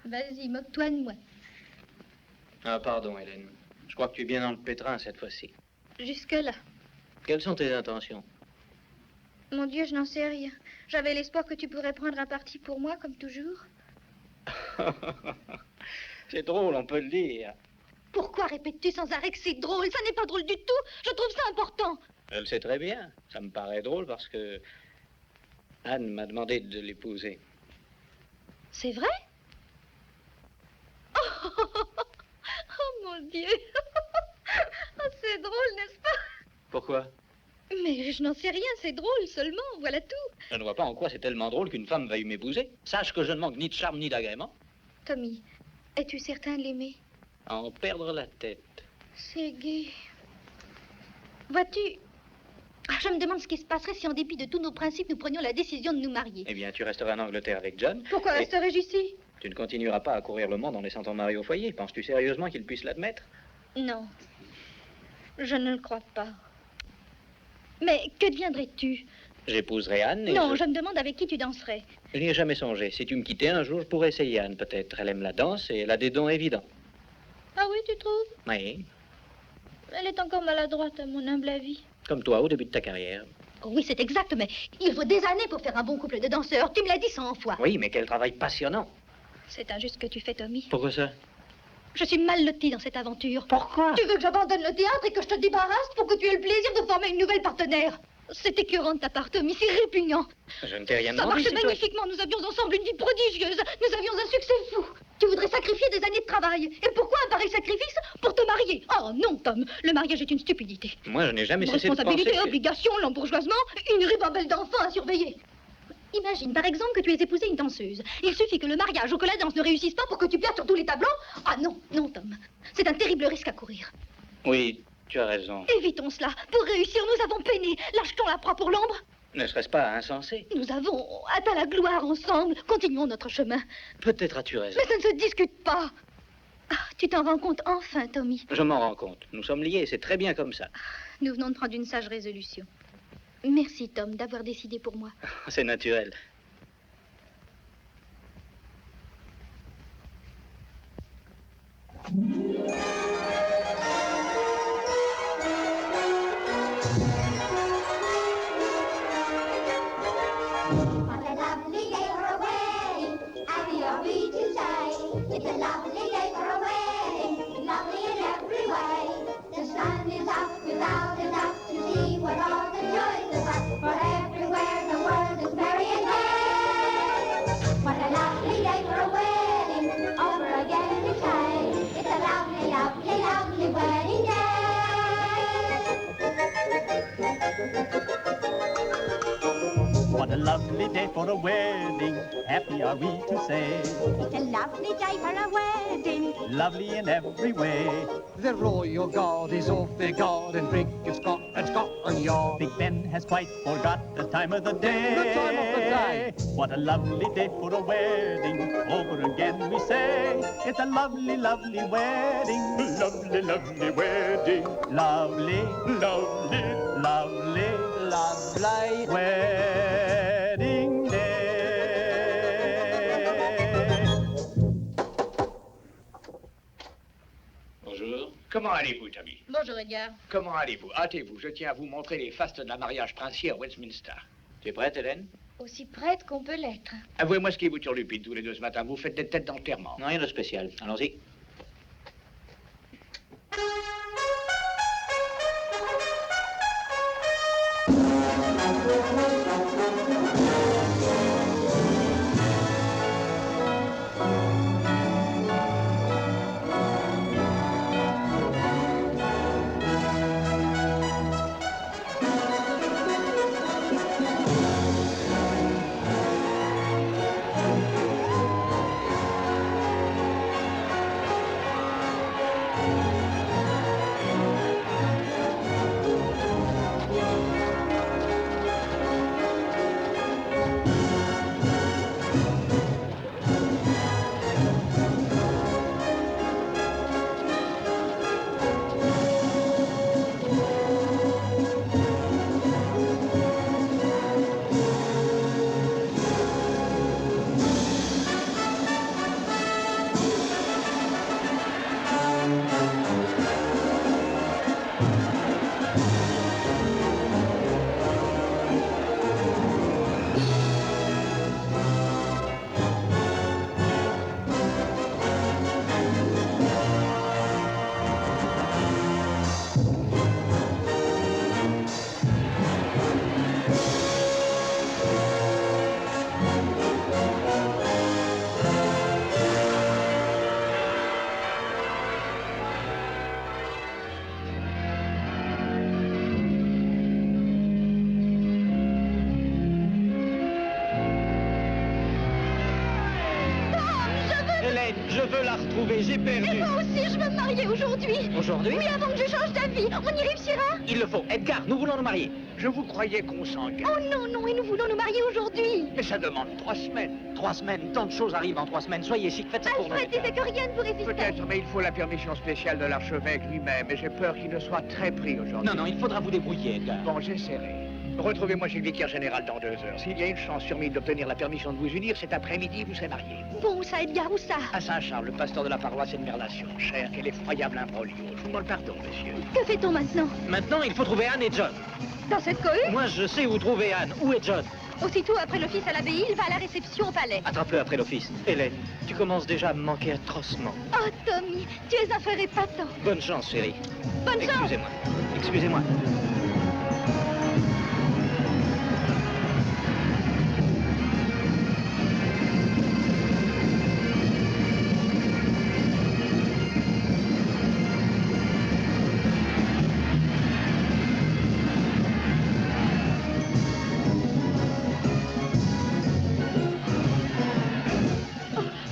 Vas-y, moque-toi de moi. Ah, pardon, Hélène. Je crois que tu es bien dans le pétrin cette fois-ci. Jusque-là. Quelles sont tes intentions? Mon Dieu, je n'en sais rien. J'avais l'espoir que tu pourrais prendre un parti pour moi, comme toujours. C'est drôle, on peut le dire. Pourquoi répètes-tu sans arrêt que c'est drôle? Ça n'est pas drôle du tout. Je trouve ça important. Elle sait très bien. Ça me paraît drôle parce que Anne m'a demandé de l'épouser. C'est vrai? Oh mon Dieu. Oh, c'est drôle, n'est-ce pas? Pourquoi? Mais je n'en sais rien, c'est drôle seulement, voilà tout. Je ne vois pas en quoi c'est tellement drôle qu'une femme veuille m'épouser. Sache que je ne manque ni de charme ni d'agrément. Tommy, es-tu certain de l'aimer? En perdre la tête. C'est gai. Vois-tu, je me demande ce qui se passerait si, en dépit de tous nos principes, nous prenions la décision de nous marier. Eh bien, tu resteras en Angleterre avec John. Pourquoi et resterais-je ici? Tu ne continueras pas à courir le monde en laissant ton mari au foyer. Penses-tu sérieusement qu'il puisse l'admettre? Non, je ne le crois pas. Mais que deviendrais-tu? J'épouserai Anne et Non, je me demande avec qui tu danserais. Je n'y ai jamais songé. Si tu me quittais un jour, je pourrais essayer Anne, peut-être. Elle aime la danse et elle a des dons évidents. Ah oui, tu trouves? Oui, Elle est encore maladroite, à mon humble avis. comme toi au début de ta carrière. Oh oui, c'est exact, mais il faut des années pour faire un bon couple de danseurs. Tu me l'as dit 100 fois. Oui, mais quel travail passionnant. C'est injuste ce que tu fais, Tommy. Pourquoi ça? Je suis mal lotie dans cette aventure. Pourquoi? Tu veux que j'abandonne le théâtre et que je te débarrasse pour que tu aies le plaisir de former une nouvelle partenaire? C'est écœurant de ta part, Tommy, c'est répugnant. Je ne t'ai rien Ça demandé, marchait c'est toi. magnifiquement, nous avions ensemble une vie prodigieuse. Nous avions un succès fou. Tu voudrais sacrifier des années de travail. Et pourquoi un pareil sacrifice? Pour te marier. Oh non, Tom, le mariage est une stupidité. Moi, je n'ai jamais Une cessé de penser responsabilité, que... obligation, l'embourgeoisement, une ribambelle d'enfants à surveiller. Imagine, par exemple, que tu aies épousé une danseuse. Il suffit que le mariage ou que la danse ne réussisse pas pour que tu perdes sur tous les tableaux. Ah non, non, Tom. C'est un terrible risque à courir. Oui, tu as raison. Évitons cela. Pour réussir, nous avons peiné. Lâche-t-on la proie pour l'ombre? Ne serait-ce pas insensé? Nous avons atteint la gloire ensemble. Continuons notre chemin. Peut-être as-tu raison. Mais ça ne se discute pas. Ah, tu t'en rends compte enfin, Tommy. Je m'en rends compte. Nous sommes liés, c'est très bien comme ça. Nous venons de prendre une sage résolution. Merci, Tom, d'avoir décidé pour moi. C'est naturel. What a lovely day for a wedding, happy are we to say. It's a lovely day for a wedding, lovely in every way. The sun is up without a doubt to see what all the joys about. For everywhere the world is merry and gay. What a lovely day for a wedding, over again we say. It's a lovely, lovely, lovely wedding day. What a lovely day for a wedding, happy are we to say. It's a lovely day for a wedding, Lovely in every way. The royal guard is off their guard and drink is Scotland Yard. Big Ben has quite forgot the time of the day. The time of the day. What a lovely day for a wedding, over again we say. It's a lovely, lovely wedding. Lovely, lovely wedding. Lovely, lovely, lovely, lovely wedding day. Bonjour. Comment allez-vous, Tommy? Bonjour, Edgar. Comment allez-vous? Hâtez-vous, je tiens à vous montrer les fastes de la mariage princier à Westminster. Tu es prête, Hélène? Aussi prête qu'on peut l'être. Avouez-moi ce qui vous turlupine tous les deux ce matin. Vous faites des têtes d'enterrement. Non, rien de spécial. Allons-y. Hélène, je veux la retrouver, j'ai perdu. Et moi aussi, je veux me marier aujourd'hui. Aujourd'hui? Oui, avant que je change d'avis. On y réussira? Il le faut. Edgar, nous voulons nous marier. Je vous croyais consanguin. Oh non, non, et nous voulons nous marier aujourd'hui. Mais ça demande 3 semaines. 3 semaines, tant de choses arrivent en 3 semaines. Soyez chic, faites ça pour nous. Alfred disait que rien ne pourrait résister. Peut-être, mais il faut la permission spéciale de l'archevêque lui-même. Et j'ai peur qu'il ne soit très pris aujourd'hui. Non, non, il faudra vous débrouiller, Edgar. Bon, j'essaierai. Retrouvez-moi chez le vicaire général dans 2 heures. S'il y a une chance sur 1000 d'obtenir la permission de vous unir, cet après-midi, vous serez mariés. Bon, ça, Edgar, où ça? À Saint-Charles, le pasteur de la paroisse et de Merlation. Cher, quel effroyable imbroglio. Je vous demande pardon, monsieur. Que fait-on maintenant? Maintenant, il faut trouver Anne et John. Dans cette cohue? Moi, je sais où trouver Anne. Où est John? Aussitôt après l'office à l'abbaye, il va à la réception au palais. Attrape-le après l'office. Hélène, tu commences déjà à me manquer atrocement. Oh, Tommy, tu es un frère épatant. Bonne chance, chérie. Bonne chance. Excusez-moi. Excusez-moi.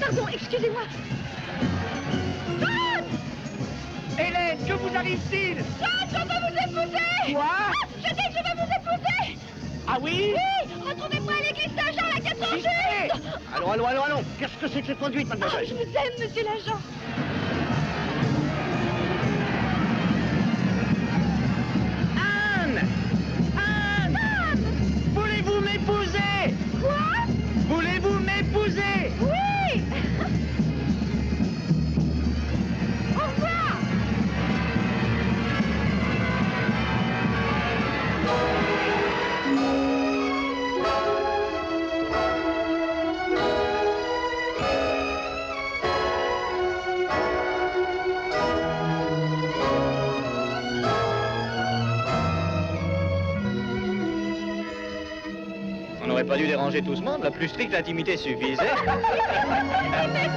Pardon, excusez-moi. John! Hélène, que vous arrive-t-il? John, je veux vous épouser! Quoi? Je dis que je veux vous épouser! Ah oui? Oui! Retrouvez-moi à l'église Saint-Jean à 4 ans juste! Allons. Qu'est-ce que c'est que cette conduite, Ah, mademoiselle? je vous aime, monsieur l'agent. Anne! Anne! Anne! Voulez-vous m'épouser? Quoi? Voulez-vous m'épouser? Oui! Au revoir! On n'aurait pas dû déranger tout ce monde, la plus stricte intimité suffisait. Mais